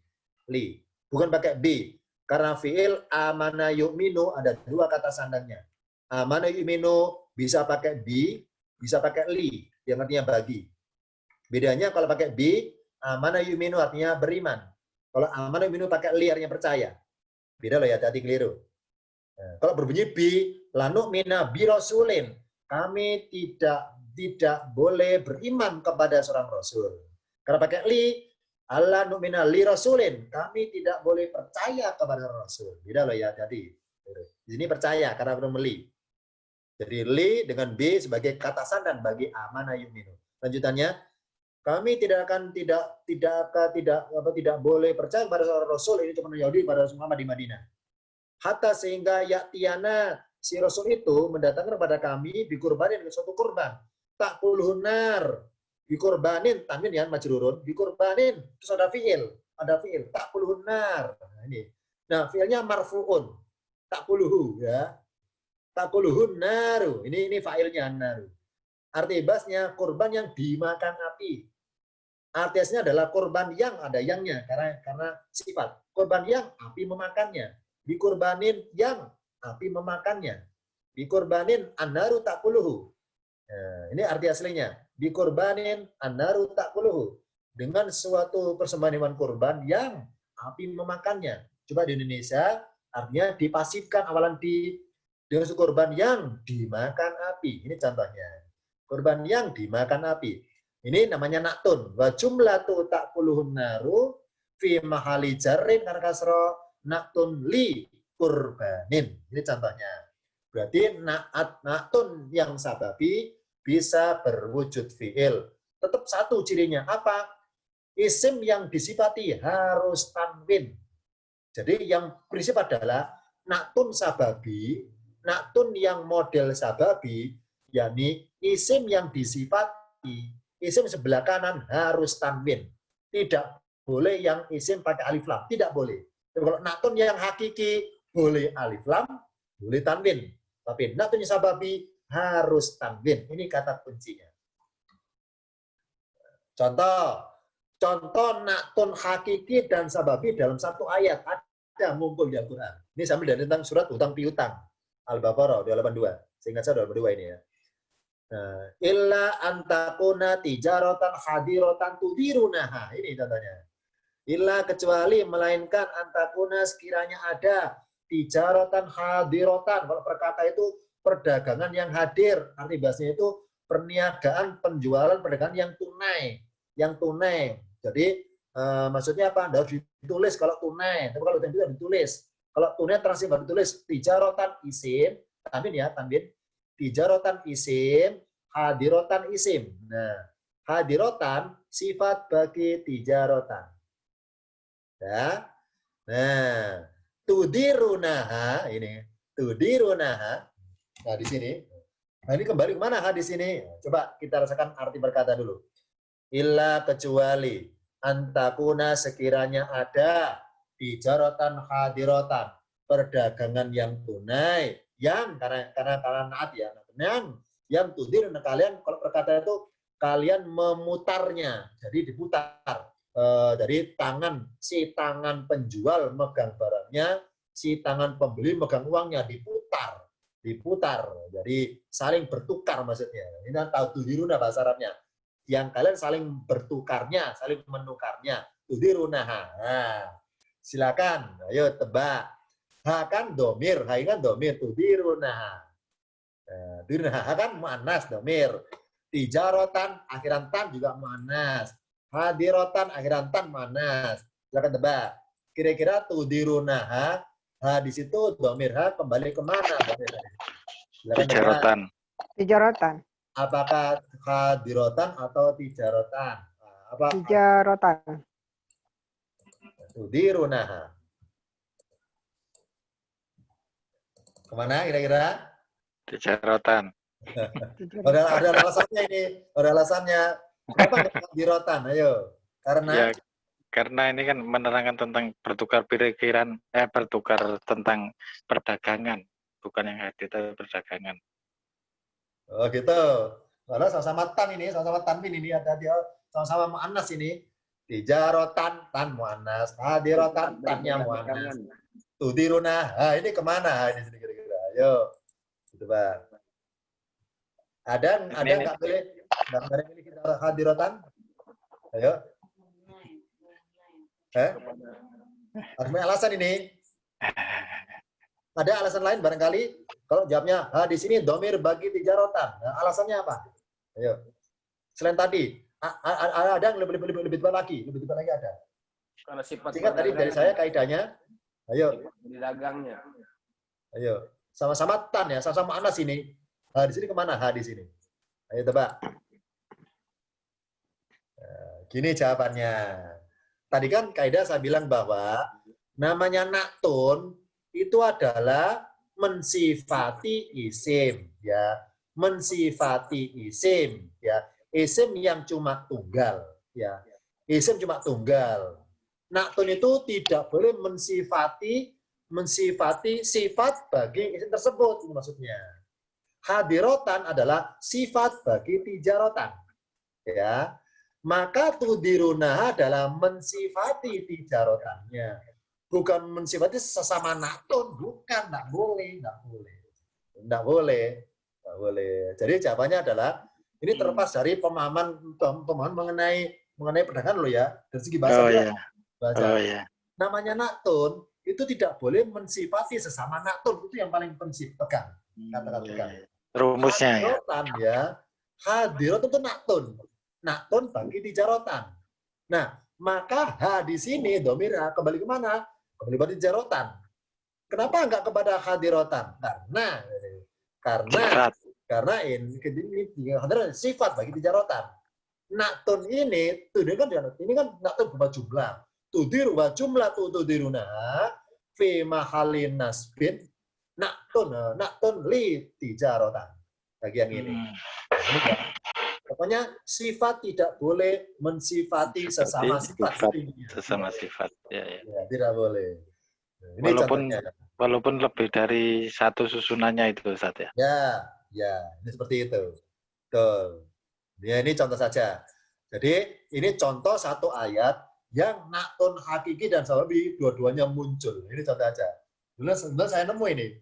S1: Li. Bukan pakai bi. Karena fiil amana yu'minu ada dua kata sandannya. Amana yu'minu bisa pakai bi, bisa pakai li, yang artinya bagi. Bedanya kalau pakai bi, amana yu'minu artinya beriman. Kalau amana yu'minu pakai li artinya percaya. Beda loh ya, hati keliru. Nah, kalau berbunyi bi, lanu mina bi rasulin. Kami tidak boleh beriman kepada seorang rasul. Karena pakai li, Allah nu'mina li rasulin. Kami tidak boleh percaya kepada rasul. Beda loh ya, jadi di sini percaya karena belum li. Jadi li dengan b sebagai kata sandan bagi amana yu'minu. Lanjutannya, kami tidak boleh percaya kepada seorang rasul, ini cuma Yahudi pada Muhammad di Madinah. Hatta sehingga ya'tiyana si rasul itu mendatangkan kepada kami bikurbanin dengan suatu kurban. Tak puluhunar bikurbanin tanwin ya majrurun bikurbanin terus ada fiil tak puluhunar. Nah, ini. Nah, fiilnya marfuun. Tak puluhu ya. Tak puluhun naru. Ini failnya naru. Arti basnya kurban yang dimakan api. Artinya adalah kurban yang ada yangnya karena sifat. Kurban yang api memakannya. Bikurbanin yang api memakannya. Bikurbanin annaru takuluhu. Nah, ini arti aslinya. Bikurbanin annaru takuluhu. Dengan suatu persembahan hewan kurban yang api memakannya. Coba di Indonesia artinya dipasifkan awalan dengan kurban yang dimakan api. Ini contohnya. Kurban yang dimakan api. Ini namanya naktun. Wa jumlatu ta'kuluhun naru fi mahali jarrin karena kasro naktun li kurbanin. Ini contohnya. Berarti naktun yang sababi bisa berwujud fi'il. Tetap satu cirinya. Apa? Isim yang disifati harus tanwin. Jadi yang prinsip adalah naktun sababi, naktun yang model sababi, yakni isim yang disifati, isim sebelah kanan harus tanwin. Tidak boleh yang isim pakai alif lam, tidak boleh. Kalau naktun yang hakiki boleh alif lam, boleh tanwin. Tapi naktun yang sababi harus tanwin. Ini kata kuncinya. Contoh naktun hakiki dan sababi dalam satu ayat ada mumpul di Al-Quran. Ini sambil dari tentang surat hutang piutang. Al-Baqarah 282. Seingat saya 282 ini ya. Nah, illa antakuna tijaratan hadirotan tudirunaha. Ini contohnya. Illa kecuali melainkan antakuna sekiranya ada tijaratan hadirotan. Kalau perkata itu perdagangan yang hadir. Arti bahasanya itu perniagaan, penjualan, perdagangan yang tunai. Yang tunai. Jadi maksudnya apa? Harus ditulis kalau tunai. Tapi kalau tidak ditulis. Kalau tunai transit baru ditulis tijaratan isim, tanwin ya, tanwin. Tijaratan isim, hadirotan isim. Nah, hadirotan sifat bagi tijaratan. Ya. Nah, tudirunaha ini, tudirunaha. Nah, di sini. Nah, ini kembali kemana di sini? Coba kita rasakan arti berkata dulu. Illa kecuali antakuna sekiranya ada tijaratan hadirotan, perdagangan yang tunai, yang karena naat ya, yang tudir kalian kalau berkata itu kalian memutarnya, jadi diputar dari tangan si tangan penjual megang barangnya, si tangan pembeli megang uangnya, diputar, jadi saling bertukar maksudnya. Ini tahu tudiruna bahasa Arabnya. Yang kalian saling bertukarnya, saling menukarnya. Tudirunaha. Nah, silakan, ayo tebak. Ha kan domir, ha kan domir. Tudirunaha. Tudirunaha kan muannas domir. Tijarotan akhiran tan juga muannas. Hadirotan akhiran tan muannas. Silakan tebak. Kira-kira tudirunaha, ha di situ domir ha kembali kemana?
S2: Tijaratan.
S3: Tijaratan.
S1: Apakah hadirotan atau tijarotan? Apa?
S3: Tijaratan.
S1: Tudirunaha. Kemana kira-kira?
S2: Tijaratan.
S1: Ada alasannya ini. Ada alasannya. Kenapa hadirotan? Ayo. Karena?
S2: Ya, karena ini kan menerangkan tentang bertukar pikiran, bertukar tentang perdagangan. Bukan yang hadir, tapi perdagangan.
S1: Oh gitu. Kalau sama-sama tan ini, sama-sama tanwin ini ada dia sama-sama muannas ini. Tijarotan tan muannas, hadirotan tannya muannas. Tudiruna, ini kemana? Ini sini kira-kira. Ayo, gitu Pak. Ada nggak boleh nggak milih kita hadirotan? Ayo. Harus alasan ini. Ada alasan lain barangkali? Kalau jawabnya di sini domir bagi tijarotan. Nah, alasannya apa? Ayo. Selain tadi, ada yang lebih tepat lagi, ada.
S4: Kalau sifat
S1: Singkat tadi dari saya kaidahnya. Ayo.
S4: Di dagangnya.
S1: Ayo. Sama-sama tan ya, sama-sama anas ini. Di sini kemana? Di sini. Ayo tebak. Gini jawabannya. Tadi kan kaidah saya bilang bahwa namanya naktun itu adalah mensifati isim, ya, mensifati isim, ya, isim yang cuma tunggal, ya, isim cuma tunggal. Naktun itu tidak boleh mensifati sifat bagi isim tersebut, itu maksudnya. Hadirotan adalah sifat bagi tijarotan, ya. Maka tudiruna adalah mensifati tijarotannya. Bukan mensifati sesama naktun, bukan, enggak boleh. Jadi jawabannya adalah ini terlepas dari pemahaman mengenai perdagangan lo ya, dari segi bahasa. Namanya naktun itu tidak boleh mensifati sesama naktun, itu yang paling prinsip pegang. Kata-kata
S2: rumusnya
S1: ya. Hadirat itu naktun bagi tijarotan. Nah, maka di sini domir kembali kemana? Kembali pada tijarotan. Kenapa enggak kepada hadirotan? Karena ini sifat bagi tijarotan. Naktun ini kan naktun berupa jumlah. Tudir wa jumlah tudiruna fi mahalin nasbin naktun li tijarotan. Bagian ini. Pokoknya sifat tidak boleh mensifati sesama sifat.
S2: Sesama sifat. Ya.
S1: Tidak boleh. Ini
S2: walaupun lebih dari satu susunannya itu, Ustaz ya.
S1: Ya, ini seperti itu. Betul. Ya, ini contoh saja. Jadi ini contoh satu ayat yang naktun hakiki dan sababi dua-duanya muncul. Ini contoh aja. Dulu saya nemu ini.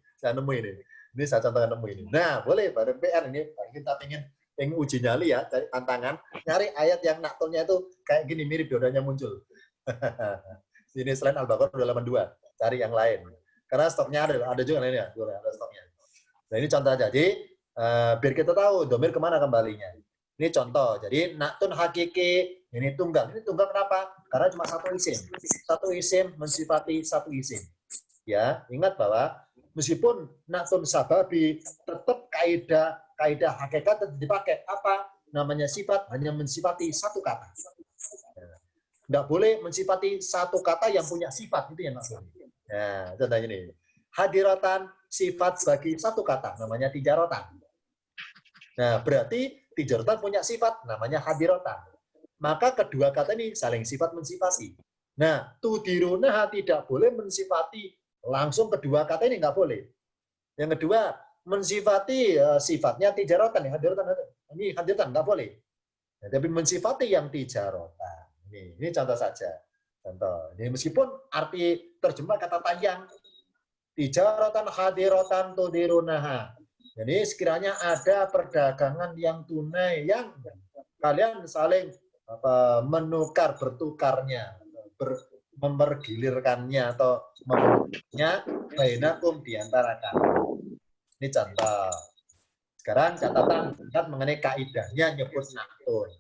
S1: Ini saya contohkan nemu ini. Nah, boleh pada PR ini kita pengen uji nyali ya, cari tantangan, nyari ayat yang naktunnya itu kayak gini, mirip dua-duanya muncul. Ini selain Al-Baqarah 282, cari yang lain. Karena stoknya ada juga lainnya, ada stoknya. Nah ini contoh aja, jadi biar kita tahu domir kemana kembalinya. Ini contoh, jadi naktun hakiki, ini tunggal. Ini tunggal kenapa? Karena cuma satu isim mensifati satu isim. Ya, ingat bahwa meskipun naktun sababi tetap kaidah hakikat tetap dipakai. Apa? Namanya sifat hanya mensifati satu kata. Tidak boleh mensifati satu kata yang punya sifat. Itu yang maksudnya. Nah, contohnya ini. Hadiratan sifat bagi satu kata. Namanya tijarotan. Nah, berarti tijarotan punya sifat. Namanya hadiratan. Maka kedua kata ini saling sifat mensifati. Nah, tudiruna tidak boleh mensifati langsung kedua kata ini. Nggak boleh. Yang kedua, mensifati sifatnya tijarotan. Ini hadiratan nggak boleh. Nah, tapi mensifati yang tijarotan. Ini contoh saja. Contoh. Ini meskipun arti terjemah kata tayang tijarotan hadirotan tudirunaha. Jadi sekiranya ada perdagangan yang tunai yang kalian saling bertukarnya, mempergilirkannya atau memenuhinya bainakum di antara kalian. Ini contoh. Sekarang catatan singkat mengenai kaidahnya nyebut naktun.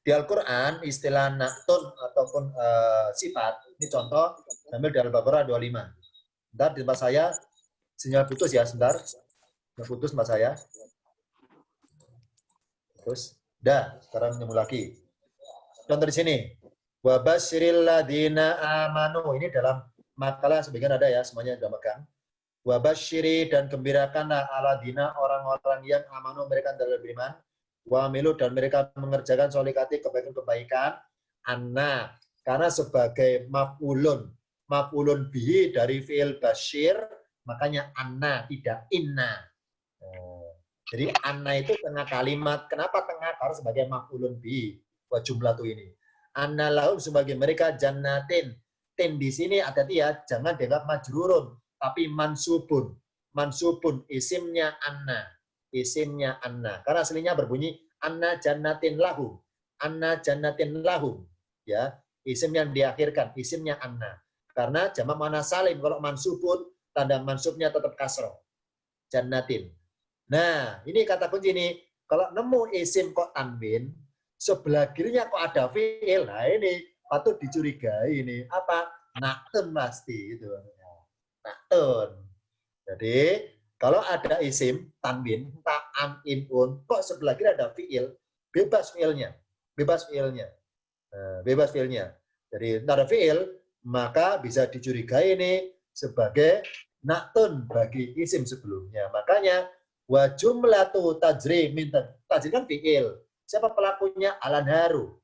S1: Di Al-Quran istilah naktun ataupun sifat, ini contoh ambil dari Al-Baqarah 25. Bentar di tempat saya sinyal putus ya, sebentar. Putus tempat saya. Terus, sekarang nyambung lagi. Contoh di sini. Wa basyiril ladzina amanu. Ini dalam makalah sebagian ada ya, semuanya sudah megang. Wa basyiri dan gembirakanlah aladina orang-orang yang amanu mereka adalah beriman. Wa amilu dan mereka mengerjakan sholikati kebaikan-kebaikan. Anna karena sebagai maf'ulun bihi dari fi'il basyir makanya anna tidak inna. Jadi anna itu tengah kalimat. Kenapa tengah? Karena sebagai maf'ulun bi wa jumlatu ini. Anna lahum sebagai mereka jannatin. Tin di sini hati-hati ya, jangan dianggap majrurun, tapi mansubun. Mansubun isimnya anna. Isimnya anna. Karena aslinya berbunyi anna jannatin lahum. Anna jannatin lahum. Ya, isim yang diakhirkan, isimnya anna. Karena jamak muannats salim kalau mansubun tanda mansubnya tetap kasroh. Jannatin. Nah, ini kata kunci ini. Kalau nemu isim kok tanwin, sebelah kirinya kok ada fi'il. Nah, ini patut dicurigai ini. Apa? Naktun pasti gitu. Naktun. Jadi, kalau ada isim tanwin, ta'an, inun, kok sebelah kiri ada fi'il, bebas fi'ilnya. Bebas fi'ilnya. Nah, bebas fi'ilnya. Jadi, tidak ada fi'il, maka bisa dicurigai ini sebagai naktun bagi isim sebelumnya. Makanya wa jumlatu tajri min tajri kan fi'il. Siapa pelakunya? Al-anharu.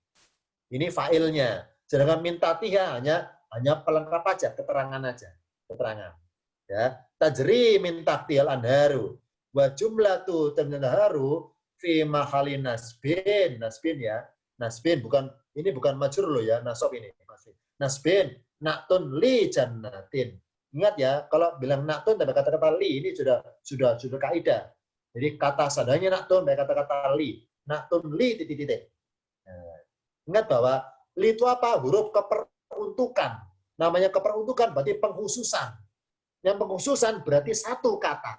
S1: Ini fa'ilnya. Sedangkan min tatiha hanya pelengkap aja, keterangan aja. Keterangan. Ya, tajri min tahtihal anharu. Wa jumlatu tanharu fi mahalli nasbin. Nasbin ya. Nasbin ini bukan majrur loh ya, nasab ini. Nasbin naktun li jannatin. Ingat ya, kalau bilang naktun tambah kata-kata li ini sudah kaidah. Jadi kata sadanya naktun tambah kata-kata li. Naktun li titik-titik. Nah, ingat bahwa li itu apa? Huruf keperuntukan. Namanya keperuntukan berarti pengkhususan. Yang pengkhususan berarti satu kata.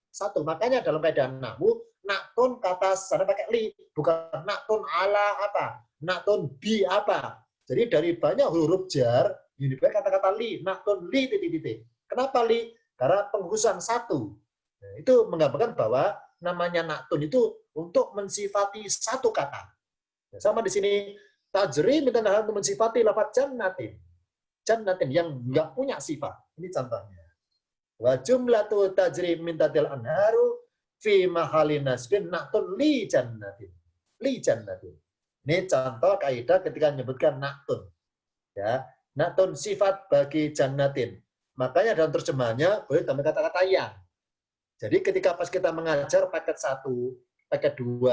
S1: Satu. Makanya dalam kaidah nahwu naktun kata sana pakai li, bukan naktun ala apa? Naktun bi apa? Jadi dari banyak huruf jar, ini kata-kata li, naktun li titik-titik. Kenapa li? Karena pengkhususan satu. Nah, itu menggambarkan bahwa namanya naktun itu untuk mensifati satu kata. Nah, sama di sini tajri minta untuk mensifati lafaz jannatin. Jannatin yang enggak punya sifat. Ini contohnya. Wa jumlatu tajri min tatil anharu fi mahalli nasbin naktun li jannatin. Li jannatin. Ini contoh kaidah ketika menyebutkan naktun. Ya, naktun sifat bagi jannatin. Makanya dalam terjemahannya boleh tambah kata-kata yang. Jadi ketika pas kita mengajar paket 1, paket 2,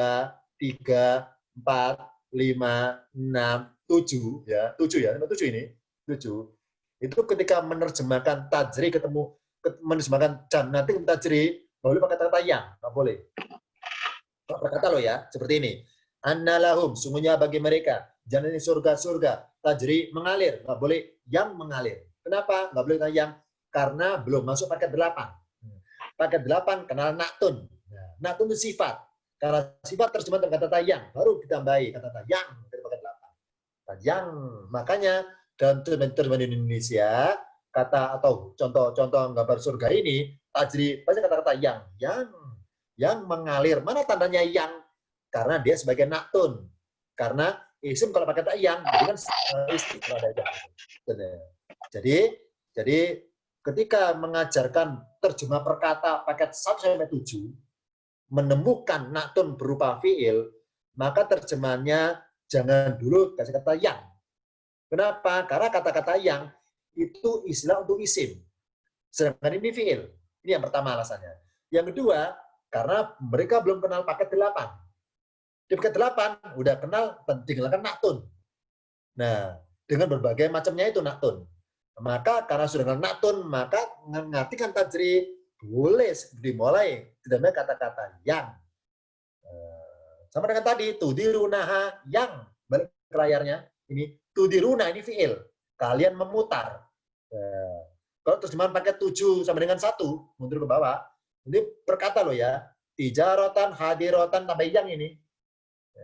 S1: 3, 4, 5, 6, 7 ya, 7 ya, 7 ini, 7. Itu ketika menerjemahkan tajri menerjemahkan jannatin tajri, boleh pakai kata-kata yang, enggak boleh. Berkata loh ya, seperti ini. Annalahum, sungguhnya bagi mereka, jangan ini surga-surga, tajri mengalir, nggak boleh yang mengalir. Kenapa? Nggak boleh yang, karena belum masuk paket 8. Paket 8 kenal naktun. Naktun itu sifat. Karena sifat terjemahan dengan kata yang, baru ditambahi kata yang dari paket 8. Yang, makanya dalam terjemahan Indonesia, kata atau contoh gambar surga ini, tajri, pasti kata-kata yang mengalir. Mana tandanya yang? Karena dia sebagai naktun. Karena isim kalau pakai kata yang, itu kan isim kalau ada yang. Jadi ketika mengajarkan terjemah perkata paket 1-7, menemukan naktun berupa fiil, maka terjemahannya jangan dulu kasih kata yang. Kenapa? Karena kata-kata yang itu istilah untuk isim. Sedangkan ini fiil. Ini yang pertama alasannya. Yang kedua, karena mereka belum kenal paket 8. Di paket 8 udah kenal tinggalkan naktun. Nah, dengan berbagai macamnya itu naktun. Maka karena sudah kenal naktun, maka mengartikan tajri boleh dimulai dengan kata-kata yang. Sama dengan tadi, tudirunaha yang, balik ke layarnya, ini tudiruna ini fiil. Kalian memutar. Kalau terjemahan paket 7 sama dengan 1, mundur ke bawah, ini berkata loh ya, tijarotan, hadirotan, tambah yang ini.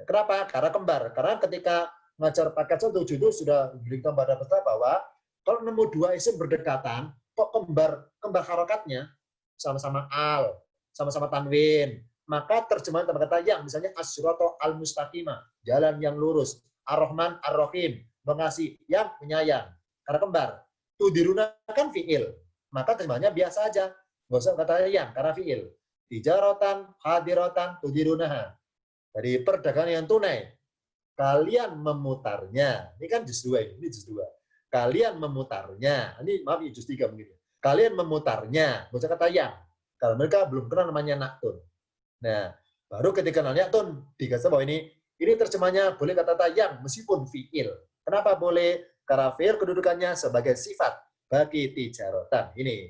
S1: Kenapa? Karena kembar. Karena ketika ngajar paket 7 itu sudah diberikan pada peserta bahwa kalau nemu dua isim berdekatan, kok kembar harokatnya sama-sama al, sama-sama tanwin, maka terjemahan tambah kata yang, misalnya as-sirata al-mustaqimah, jalan yang lurus, ar-Rahman ar-Rahim, mengasihi, yang menyayang. Karena kembar. Tudiruna kan fiil, maka terjemahannya biasa aja, nggak usah kata yang, karena fiil. Tijarotan, hadirotan, tudirunaha. Dari perdagangan yang tunai, kalian memutarnya. Ini kan juz 2 ini juz 2. Kalian memutarnya. Ini maaf ya juz 3 mungkin. Kalian memutarnya. Bisa kata yang. Kalau mereka belum kenal namanya naktun. Nah, baru ketika nanya tuh dikasih bahwa ini terjemahnya boleh kata yang meskipun fiil. Kenapa boleh? Karena fiil kedudukannya sebagai sifat bagi tijarotan. Ini.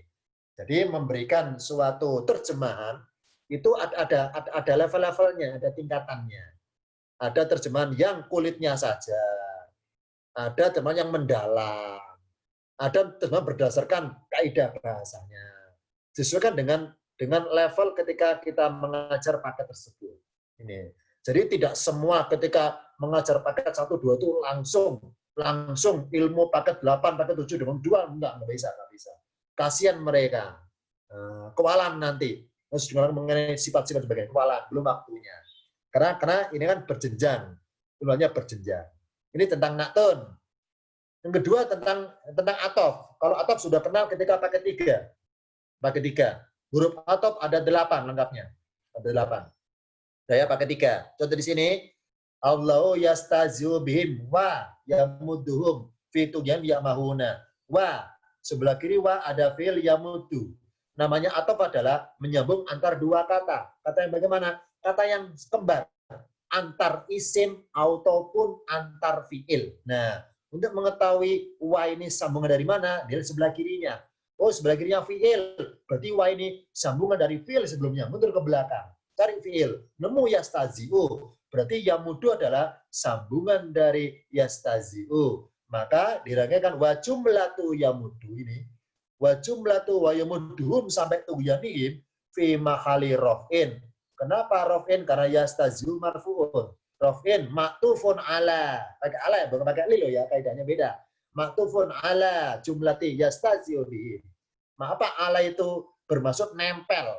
S1: Jadi memberikan suatu terjemahan itu ada level-levelnya, ada tingkatannya. Ada terjemahan yang kulitnya saja. Ada terjemahan yang mendalam. Ada terjemahan berdasarkan kaidah bahasanya. Disesuaikan dengan level ketika kita mengajar paket tersebut. Ini. Jadi tidak semua ketika mengajar paket 1, 2 itu langsung ilmu paket 8, paket 7 dengan 2 enggak bisa. Kasihan mereka. Kewalan nanti. Terus mengenai sifat-sifat sebagai kewalan, belum waktunya. Karena ini kan berjenjang. Ilmunya berjenjang. Ini tentang naktun. Yang kedua tentang atof. Kalau atof sudah kenal ketika paket 3. Pakai 3. Huruf atof ada 8 lengkapnya. Ada 8. Saya pakai 3. Contoh di sini. Allahu yastazi'u bihim wa yamudduhum fi tughyan ya'mahuna. Wa. Sebelah kiri wa ada fi'il yamuddu. Namanya atof adalah menyambung antar 2 kata. Kata yang bagaimana? Kata yang kembar. Antar isim ataupun antar fi'il. Nah, untuk mengetahui wa ini sambungan dari mana, dari sebelah kirinya. Oh, sebelah kirinya fi'il. Berarti wa ini sambungan dari fi'il sebelumnya. Mundur ke belakang. Cari fi'il. Nemu yastazi'u. Berarti yamudu adalah sambungan dari yastazi'u. Maka dirangkaikan wa jumlatu yamudu ini. Wa jumlatu wa yamuduhum sampai tughyanihim fi mahali rof'in. Kenapa rof'in? Karena yastazi'u marfu'un. Rof'in maktufun ala. Pakai ala ya, bukan pakai li loh ya. Kaidahnya beda. Maktufun ala jumlati yastazi'u bihim. Apa ala itu bermaksud nempel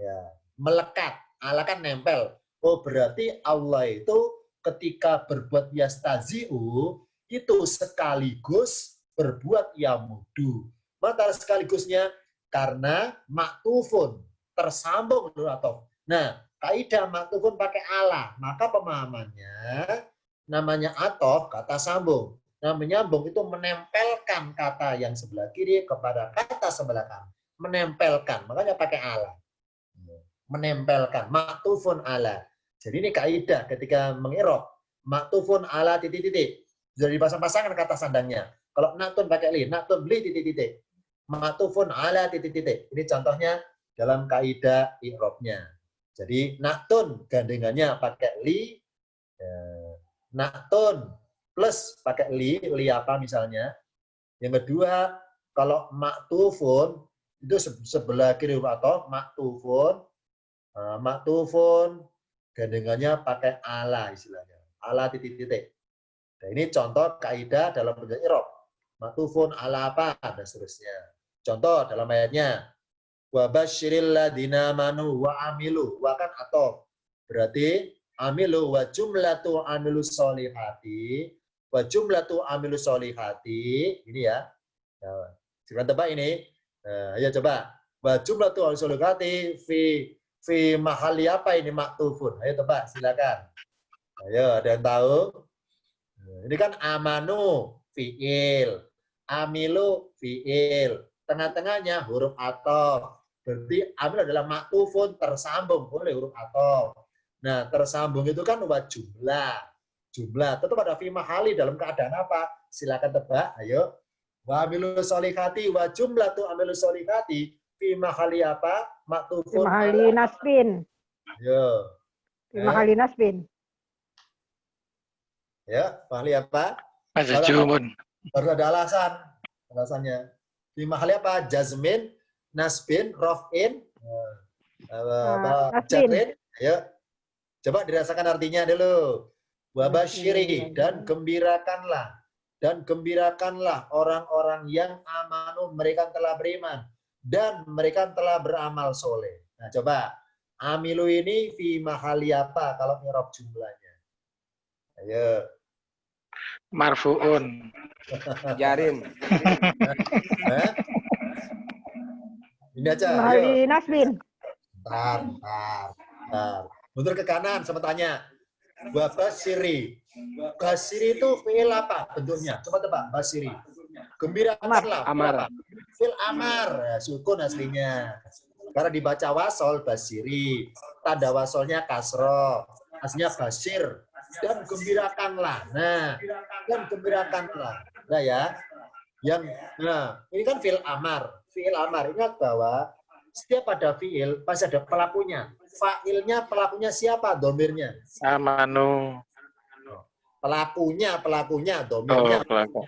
S1: ya, melekat. Ala kan nempel. Oh, berarti Allah itu ketika berbuat yastazi'u itu sekaligus berbuat yamudu. Maka sekaligus,nya karena maktufun tersambung atau. Nah, kaidah maktufun pakai ala, maka pemahamannya namanya atof kata sambung. Nah, menyambung itu menempelkan kata yang sebelah kiri kepada kata sebelah kanan. Menempelkan, makanya pakai ala. Menempelkan, maktufun ala. Jadi ini kaidah ketika mengirob. Maktufun ala titik-titik. Sudah dipasang-pasangkan kata sandangnya. Kalau naktun pakai li, naktun li titik-titik. Maktufun ala titik-titik. Ini contohnya dalam kaidah i'robnya. Jadi naktun gandengannya pakai li. Naktun plus pakai li apa misalnya. Yang kedua, kalau maktufun itu sebelah kiri atau maktufun gandengannya pakai ala istilahnya. Ala titik-titik. Nah, ini contoh kaidah dalam bentuk i'rob. Maktufun ala apa dan seterusnya. Contoh dalam ayatnya wa basyiril ladina amanu wa amilu. Wa kan atof. Berarti amilu wa jumlatu amilus solihati. Wa jumlatu amilus solihati. Ini ya. Nah, silakan tebak ini. Nah, ayo coba. Wa jumlatu amilus solihati fi mahali apa ini maktufun. Ayo tebak, silakan. Ayo, ada yang tahu? Ini kan amanu fi'il, amilu fi'il. Tengah-tengahnya huruf atof. Berarti amil adalah maktufun tersambung oleh huruf atof. Nah, tersambung itu kan wa jumlah. Jumlah. Tetap ada fi mahali dalam keadaan apa? Silakan tebak. Ayo. Wa amilu solihati wa jumlatu amilu solihati fi mahali apa? Maktufun.
S3: Fi mahali nasbin.
S1: Ayo.
S3: Fi mahali nasbin.
S1: Ya, mahali apa?
S2: Majzumun.
S1: Baru ada alasannya. Di mahali apa? Jazmin, nasbin, rof'in, jadrin. Ayo, coba dirasakan artinya dulu. Wabasyiri, dan gembirakanlah. Dan gembirakanlah orang-orang yang amanu, mereka telah beriman. Dan mereka telah beramal soleh. Nah, coba. Amilu ini fi mahali apa kalau i'rab jumlahnya? Ayo.
S2: Marfu'un.
S4: Jarim.
S1: Ini aja.
S3: Mahali nasbin.
S1: Bentar. Mundur ke kanan sama tanya. Wa basiri. Basiri itu fi'il apa bentuknya? Coba tebak. Basiri. Gembirakanlah.
S4: Amar.
S1: Fi'il amar. Ya, sukun aslinya. Karena dibaca wasol, basiri. Tanda wasolnya kasroh. Aslinya basir. Dan gembirakanlah. Nah, dan gembirakanlah. Nah ya. Nah, ini kan fi'il amar. Fi'il amar. Ingat bahwa setiap ada fi'il, pasti ada pelakunya. Fa'ilnya, pelakunya siapa? Domirnya.
S2: Amanu.
S1: Pelakunya,
S2: Oh,
S1: domirnya.
S2: pelaku.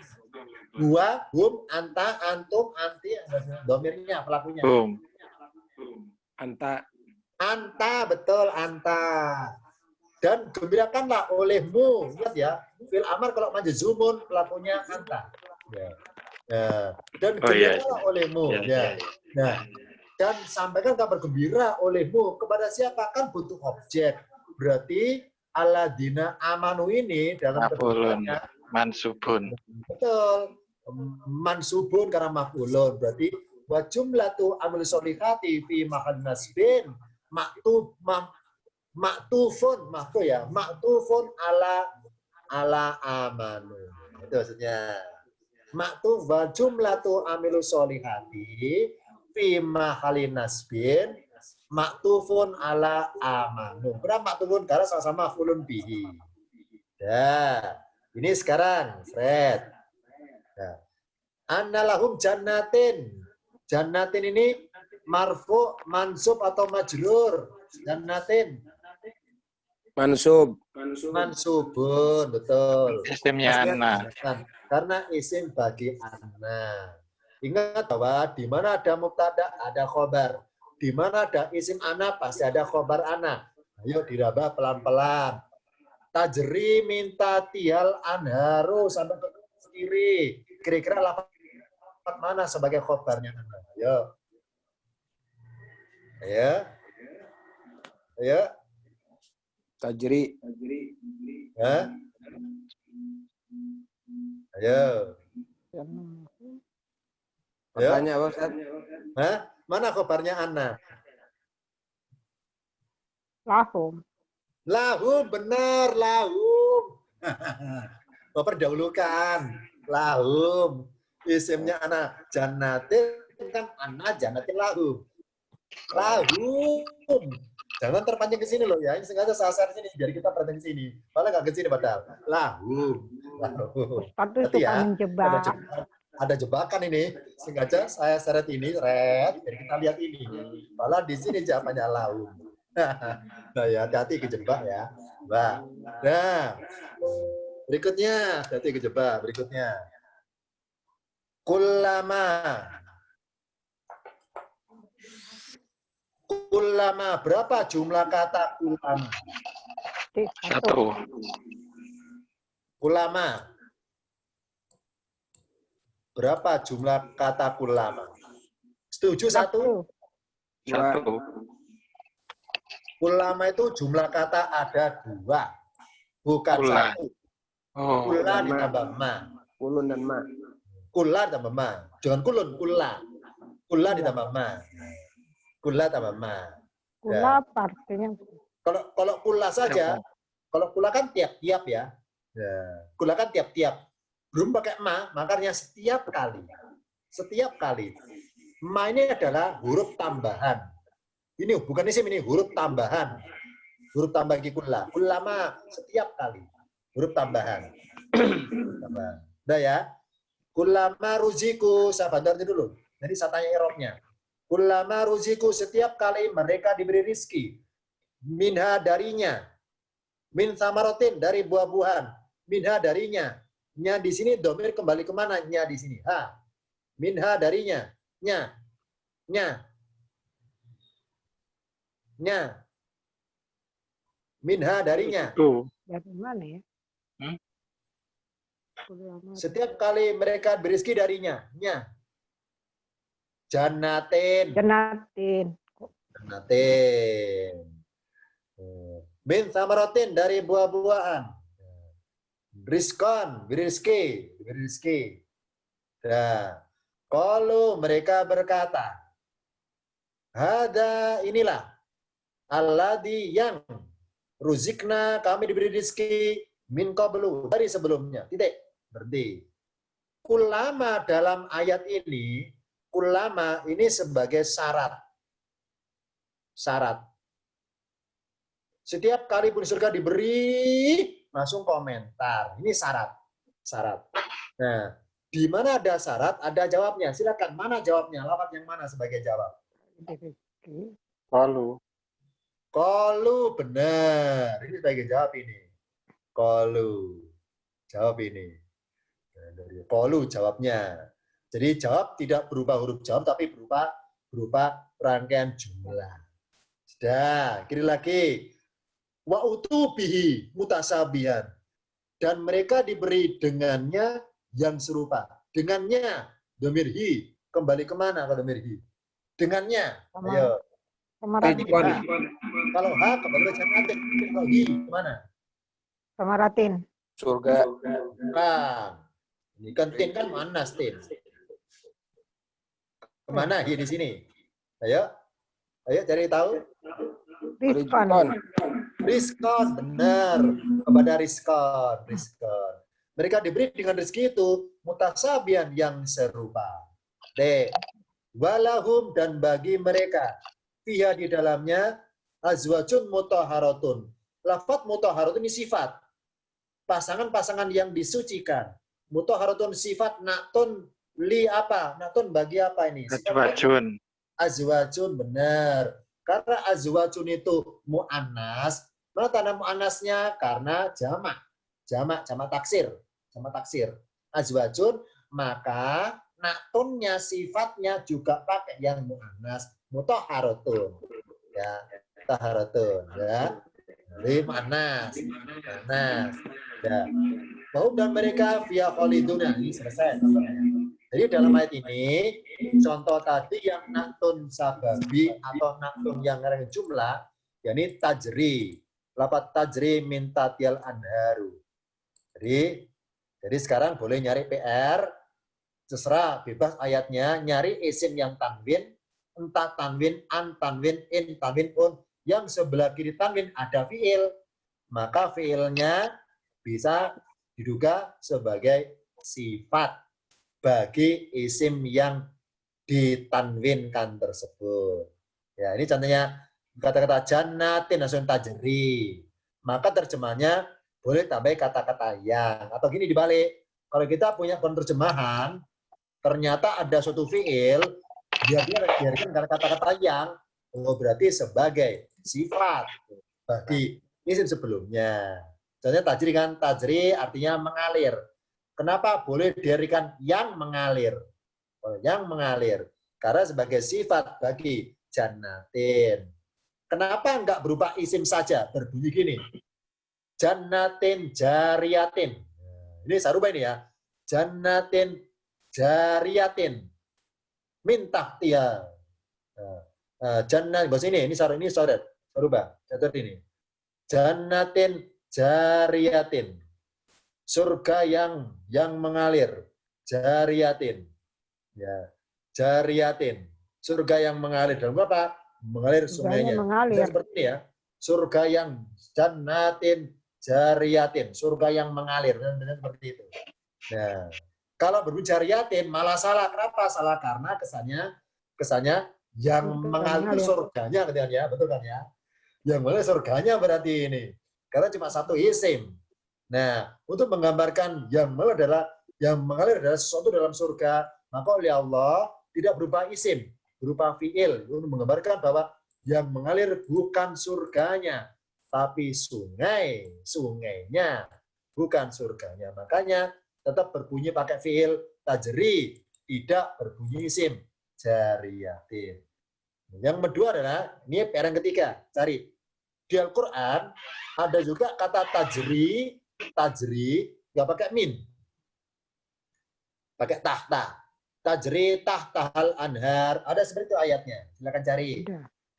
S1: Gua, hum, anta, antum, anti, domirnya, pelakunya.
S2: Boom.
S4: Anta.
S1: Anta, betul, anta. Dan gembirakanlah olehmu. Ingat ya, fil amar kalau majzumun, pelakunya anta. Ya. Ya. Dan
S2: Oh iya.
S1: gembirakanlah olehmu.
S2: Iya,
S1: Ya.
S2: iya.
S1: Nah, dan sampaikan kabar gembira olehmu kepada siapa? Kan butuh objek. Berarti aladina amanu ini dalam
S2: Maf'ulun.
S1: kedudukannya
S2: Mansubun.
S1: betul mansubun karena maf'ulun. Berarti wa jumlatu amil solihati fi makan nasbin maktufun ala amanu. Itu maksudnya. Maktuf wa jumlatu amilu solihati fi mahalin nasbin maktufun ala amanu. Kenapa maktufun? Karena sama-sama fulun bihi. Ya, ini sekarang, Fred. Ya. Anna lahum jannatin. Jannatin ini marfu, mansub atau majrur? Jannatin.
S4: Mansub.
S1: Mansubun, betul.
S2: Isimnya Anna.
S1: Karena isim bagi anna. Ingat bahwa di mana ada mubtada ada khobar. Di mana ada isim anna pasti ada khobar anna. Ayo diraba pelan-pelan. Tajri minta tial anharu sampai ke kiri. Kira-kira lafaz mana sebagai khobarnya anna? Ayo. Ayo. Ayo.
S4: Tajri.
S1: Ya. Ayo.
S4: Pertanyaan apa, Ustaz?
S1: Hah? Mana khobarnya Anna?
S3: Lahum.
S1: Lahum, benar, lahum. Bapak dahulukan. Lahum. Isimnya Anna. Jannatin kan Anna, jannatin lahum. Lahum. Jangan terpancing ke sini loh ya. Ini sengaja sasar sini biar kita perhatikan ke sini. Malah nggak ke sini padahal. Lahum. Lahum.
S3: Ustaz tuh
S1: Hati
S3: suka
S1: ya.
S3: menjebak.
S1: Ada jebakan ini. Sengaja saya seret ini, red. Biar kita lihat ini. Malah di sini jawabannya lahum. Nah ya, hati-hati kejebak ya. Nah, berikutnya, hati-hati kejebak. Berikutnya. Kullama. Kullama. Berapa jumlah kata kullama?
S2: Satu.
S1: Kullama. Berapa jumlah kata kullama? Setuju satu?
S2: Satu.
S1: Kullama itu jumlah kata ada dua. Bukan
S2: Kulla.
S1: satu.
S2: Oh,
S1: Kulla
S4: Kullama.
S1: ditambah ma.
S4: Kulun dan ma.
S1: Kulla ditambah ma. Jangan kulun, kulla. Kulla ditambah ma. Kulla tambah ma.
S3: Kula artinya
S1: Kalau kulla saja, kalau kulla kan tiap-tiap ya. Kulla kan tiap-tiap. Belum pakai ma, makanya setiap kali. Setiap kali. Ma ini adalah huruf tambahan. Ini bukan isim, ini huruf tambahan. Huruf tambah kulla. Kullama setiap kali. Huruf tambahan. Udah ya. Kullama ruziku, saya bantu dulu. Jadi saya tanya irobnya. Kullama ruziku, setiap kali mereka diberi rizki. Minha darinya. Min samarotin, dari buah-buahan. Minha darinya. Nya di sini domir kembali kemana? Nya di sini. Ha. Minha darinya. Nya. Nya. Nya. Minha darinya.
S2: itu.
S3: dari mana ya?
S2: Hmm?
S3: Kulama.
S1: Setiap kali mereka berizki darinya. Nya. Jannatin.
S3: Jannatin.
S1: Jannatin. Min samarotin, dari buah-buahan. Rizkon, berizki. Berizki. Nah, kalau mereka berkata, hada inilah alladhi yang ruzikna, kami diberi rizki min qablu, dari sebelumnya. Titik. Berarti kullama dalam ayat ini, kullama ini sebagai syarat. syarat. Setiap kali penghuni surga diberi, langsung komentar. Ini syarat. Syarat. Nah, di mana ada syarat, ada jawabnya. Silakan, mana jawabnya? Lafaz yang mana sebagai jawab?
S2: Qalu.
S1: Qalu, benar. Ini sebagai jawab ini. Qalu. Jawab ini. Qalu jawabnya. Jadi jawab tidak berupa huruf jawab, tapi berupa rangkaian jumlah. Sudah, kiri lagi. Wa utubihi mutasabihan. Dan mereka diberi dengannya yang serupa. Dengannya, domir hi. Kembali kemana kalau domir hi? Dengannya. Ayo.
S4: Ridwan.
S1: Kalau ha, kembali ke jamatin. Kalau hi, kemana?
S3: Kamaratin.
S4: Surga.
S1: Nah, ini kan tin kan manas tin. Kemana hi di sini? Ayo. Ayo cari tahu.
S3: Rizqan.
S1: Rizqan, benar. Kepada Rizqan. Rizqan. Mereka diberi dengan rezeki itu mutasabian yang serupa. D. Walahum, dan bagi mereka fiha di dalamnya azwajun mutahharatun. Lafaz mutahharatun ini sifat. Pasangan-pasangan yang disucikan. Mutahharatun sifat, naktun li apa? Naktun bagi apa ini?
S2: Azwajun.
S1: Azwajun, benar. Karena azwajun itu mu'annas, mana tanda mu'annasnya? Karena jamak. Jamak taksir. Jamak taksir. Azwajun, maka naktunnya, sifatnya juga pakai yang mu'annas. Mutahharatun. Ya, mutahharatun. Ya. Jadi mu'annas. Mu'annas. Ya. Bahum dan mereka via khaliduna. Ini selesai. Jadi dalam ayat ini, contoh tadi yang naktun sababi atau naktun yang ngarang jumlah, yakni tajri. Lafaz tajri min tahtiyal anharu. Jadi sekarang boleh nyari PR, terserah, bebas ayatnya, nyari isim yang tanwin, entah tanwin, an tanwin, in tanwin pun, yang sebelah kiri tanwin ada fiil, maka fiilnya bisa diduga sebagai sifat bagi isim yang ditanwinkan tersebut. Ya, ini contohnya kata-kata jannatin langsung tajri. Maka terjemahnya boleh tambah kata-kata yang. Atau gini dibalik. Kalau kita punya penerjemahan, ternyata ada suatu fiil, biarkan kata-kata yang, oh berarti sebagai sifat bagi isim sebelumnya. Contohnya tajri kan, tajri artinya mengalir. Kenapa boleh diartikan yang mengalir? Yang mengalir. Karena sebagai sifat bagi jannatin. Kenapa enggak berupa isim saja? Berbunyi gini. Jannatin jariyatin. Ini sarubah ini ya. Jannatin jariyatin. Min tahtiha. Jannat, bahasa ini sarubah. Catat ini. Jannatin jariyatin. Surga yang mengalir, jariyatin, ya, jariyatin, surga yang mengalir. Dalam apa? Mengalir sungainya. Bisa seperti ini ya, surga yang jannatin, jariyatin, surga yang mengalir, dan seperti itu. Nah, kalau berbunyi jariyatin malah salah. Kenapa salah? Karena kesannya yang mengalir itu surganya, ya, betul kan ya? Yang mengalir surganya berarti ini, karena cuma satu isim. Nah, untuk menggambarkan yang mengalir adalah sesuatu dalam surga, maka oleh Allah tidak berupa isim, berupa fiil, untuk menggambarkan bahwa yang mengalir bukan surganya, tapi sungainya, bukan surganya. Makanya tetap berbunyi pakai fiil tajri, tidak berbunyi isim, jariyatin. Yang kedua adalah, ini PR yang ketiga, cari. Di Al-Quran ada juga kata tajri nggak pakai min, pakai tahta. Tajri tahtahal anhar, ada seperti itu ayatnya, silakan cari.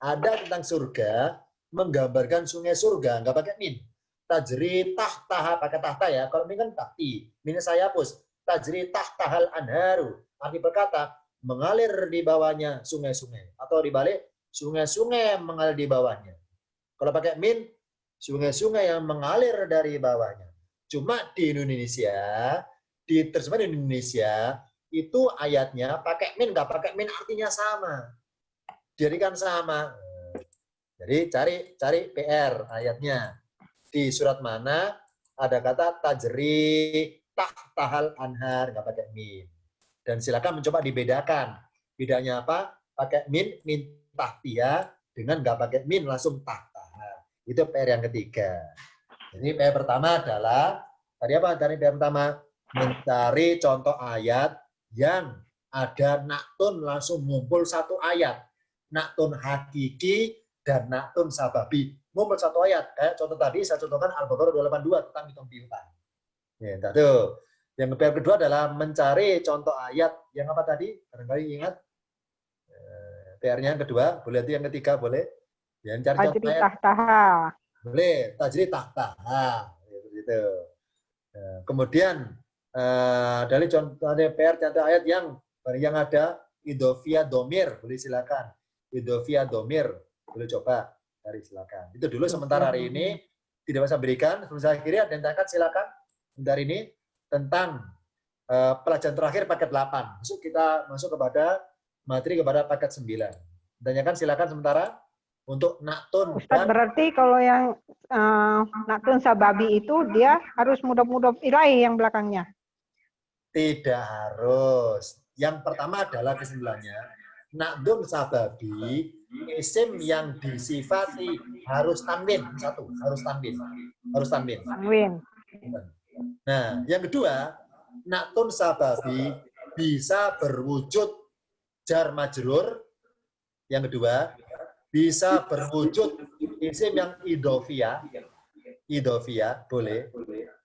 S1: Ada tentang surga, menggambarkan sungai surga, nggak pakai min. Tajri tahtaha, pakai tahta ya, kalau min kan tahti, minnya saya hapus. Tajri tahtahal anharu, arti berkata mengalir di bawahnya sungai-sungai, atau dibalik sungai-sungai mengalir di bawahnya. Kalau pakai min, sungai-sungai yang mengalir dari bawahnya. Cuma di Indonesia, di terjemahan Indonesia, itu ayatnya pakai min, nggak pakai min artinya sama. Dijadikan sama. Jadi cari PR ayatnya. Di surat mana ada kata tajri tahtahal anhar, nggak pakai min. Dan silakan mencoba dibedakan. Bedanya apa? Pakai min tahtiha dengan nggak pakai min langsung tahtaha. Itu PR yang ketiga. Jadi PR pertama adalah tadi apa? Tadi PR pertama mencari contoh ayat yang ada naktun langsung ngumpul satu ayat. Naktun hakiki dan naktun sababi. Ngumpul satu ayat. Kayak contoh tadi saya contohkan Al-Baqarah 282 tentang hitung piutang. Ya, tuh. Yang PR kedua adalah mencari contoh ayat yang apa tadi? Barangkali ingat. PR-nya yang kedua, boleh itu yang ketiga, boleh. Yang cari contoh
S3: Tajri
S1: ayat.
S3: tahtaha.
S1: Boleh, tajri tahtaha. Gitu. Kemudian dari contoh PR contoh ayat yang ada idofia domir, boleh silakan. Idofia domir, boleh coba cari silakan. Itu dulu sementara hari ini tidak bisa berikan. Sebelum saya akhiri, ada yang tanya silakan. Dari ini tentang pelajaran terakhir paket 8. Kita masuk kepada materi kepada paket 9. Tanyakan silakan sementara untuk naktun.
S3: Ustaz, berarti kalau yang naktun sababi itu dia harus mudhof ilaih yang belakangnya.
S1: Tidak harus. Yang pertama adalah kesimpulannya naktun sababi isim yang disifati harus tanwin. Satu, harus tanwin. Harus tanwin.
S3: Tanwin.
S1: Nah, yang kedua, naktun sababi bisa berwujud jar majrur. Yang kedua, bisa berwujud isim yang idofiyah. Idofiyah, boleh.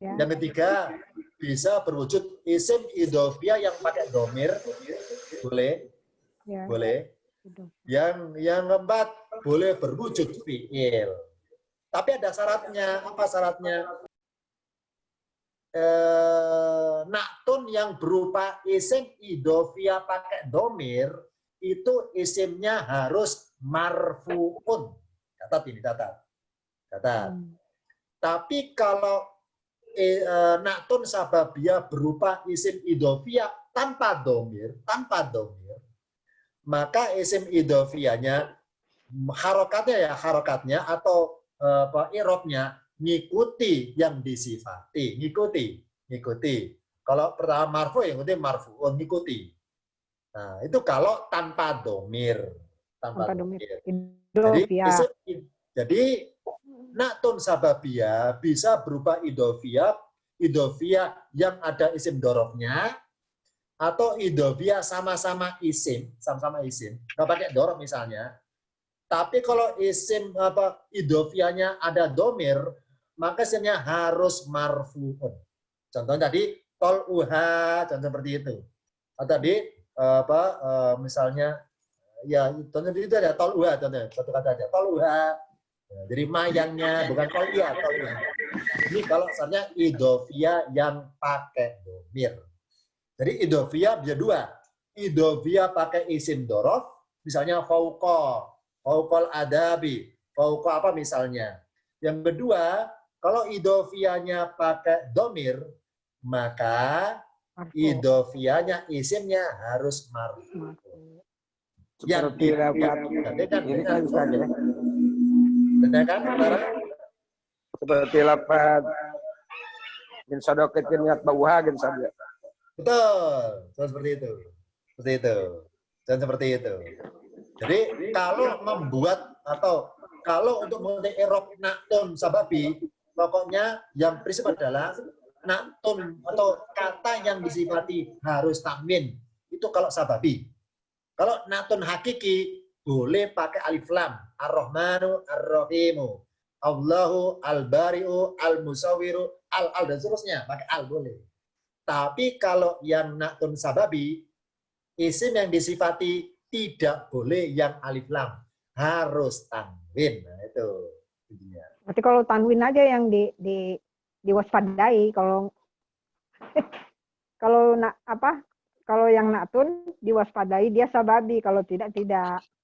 S3: Ya.
S1: Yang ketiga, bisa berwujud isim idofiyah yang pakai domir. Boleh.
S3: Ya.
S1: Boleh. Yang keempat, boleh berwujud fi'il. Tapi ada syaratnya. Apa syaratnya? Naktun yang berupa isim idofiyah pakai domir, itu isimnya harus marfu'un. Catat ini, catat. Tapi kalau naktun sababiyah berupa isim idofiyah tanpa domir, maka isim idofiyahnya harokatnya atau irobnya ngikuti yang disifati, ngikuti. Kalau pertama marfu yang ngikuti marfu'un, ngikuti. Nah, itu kalau tanpa domir. Tanpa domir. Jadi naktun sababiyah bisa berupa idofiyah yang ada isim dorofnya, atau idofiyah sama-sama isim, nggak pakai dorof misalnya. Tapi kalau isim idofiyahnya ada domir, maka isimnya harus marfu'un. Contohnya tadi tol'uha, contoh seperti itu. Atau tadi misalnya ya contoh itu ada tol'uha, contohnya satu kata aja tol'uha. Jadi mayangnya bukan tol'uha. Ini kalau misalnya idofiyah yang pakai domir. Jadi idofiyah bisa dua. Idofiyah pakai isim dorof, misalnya fauqal adabi, fauqa apa misalnya. Yang kedua, kalau idofiyahnya pakai domir, maka idofiyahnya isimnya harus marfu. Yang kan?
S4: Seperti lapan min sadoketin niat bauha gitu saja.
S1: Betul, seperti itu. Dan seperti itu. Jadi kalau membuat atau kalau untuk memulai i'rab naktun sababi, pokoknya yang prinsip adalah naktun atau kata yang disifati harus tanwin. Itu kalau sababi. Kalau naktun hakiki boleh pakai alif lam. Ar-Rahmanu, Ar-Rahimu, Allahu, Al-Bari'u, Al-Musawiru, Al dan seterusnya. Pakai al boleh. Tapi kalau yang naktun sababi, isim yang disifati tidak boleh yang alif lam. Harus tanwin. Nah, itu.
S3: Berarti kalau tanwin aja yang diwaspadai, kalau kalau yang naktun diwaspadai dia sababi, kalau tidak.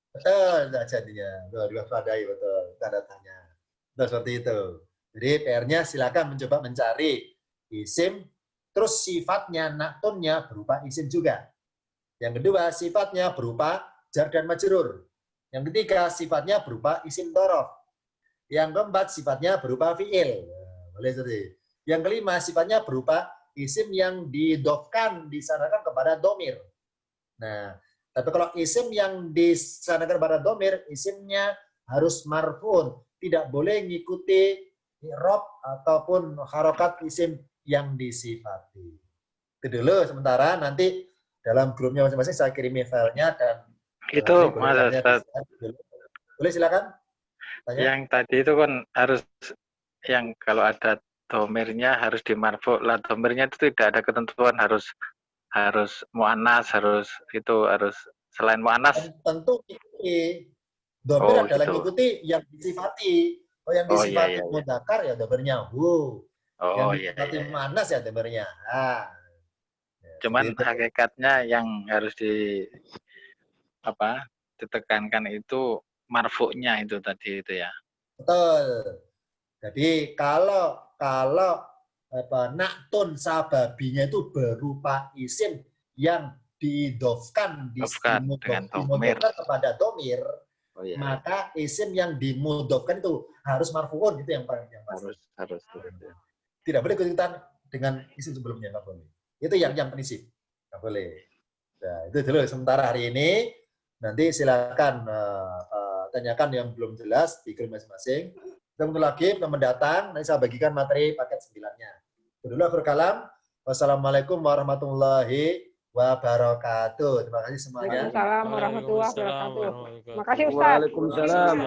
S1: Betul, jadinya. Diwaspadai, betul. Tanda tanya. Betul, seperti itu. Jadi PR-nya silakan mencoba mencari isim, terus sifatnya, naktunnya berupa isim juga. Yang kedua, sifatnya berupa jar dan majrur. Yang ketiga, sifatnya berupa isim dhorof. Yang keempat, sifatnya berupa fi'il. Boleh jadi. Yang kelima, sifatnya berupa isim yang didofkan, disanakan kepada domir. Nah, tapi kalau isim yang disanakan kepada domir, isimnya harus marfu'un. Tidak boleh ngikuti i'rab ataupun harokat isim yang disifati. Itu dulu sementara, nanti dalam grupnya masing-masing saya kirimi filenya dan
S2: Itu
S1: boleh
S2: Mas
S1: tanya di
S2: Ustaz,
S1: share. Boleh silakan tanya.
S2: yang tadi itu kan harus yang kalau ada domirnya harus dimarfu lah, domirnya itu tidak ada ketentuan harus muannas, harus selain muannas.
S1: Tentu ikuti. Domir
S2: Oh
S1: adalah
S2: gitu.
S1: mengikuti yang disifati. Kalau yang
S2: Oh iya
S1: disifati
S2: iya iya.
S1: mudzakkar ya domirnya hu. Yang
S2: Oh iya
S1: disifati
S2: iya, iya.
S1: muannas ya domirnya ha. Ya,
S2: Cuman
S1: seperti itu.
S2: hakikatnya yang harus ditekankan itu marfu'nya itu tadi itu ya.
S1: Betul. Jadi kalau naktun sababinya itu berupa isim yang diidofkan,
S2: Bukan dengan domir.
S1: dimudofkan kepada domir,
S2: Oh iya, iya.
S1: maka isim yang dimudofkan itu harus marfu'un, itu yang paling pasti.
S2: Harus.
S1: Tidak boleh ikutan dengan isim sebelumnya, nggak boleh. Itu yang prinsip, nggak boleh. Nah, itu dulu sementara hari ini. Nanti silakan tanyakan yang belum jelas di grup masing-masing. Ketemu lagi mendatang, nanti saya bagikan materi paket 9-nya. Dulu akhir kalam. Wassalamualaikum warahmatullahi wabarakatuh. Terima kasih semuanya.
S3: Waalaikumsalam warahmatullahi wabarakatuh. Terima kasih Ustaz.
S4: Waalaikumsalam.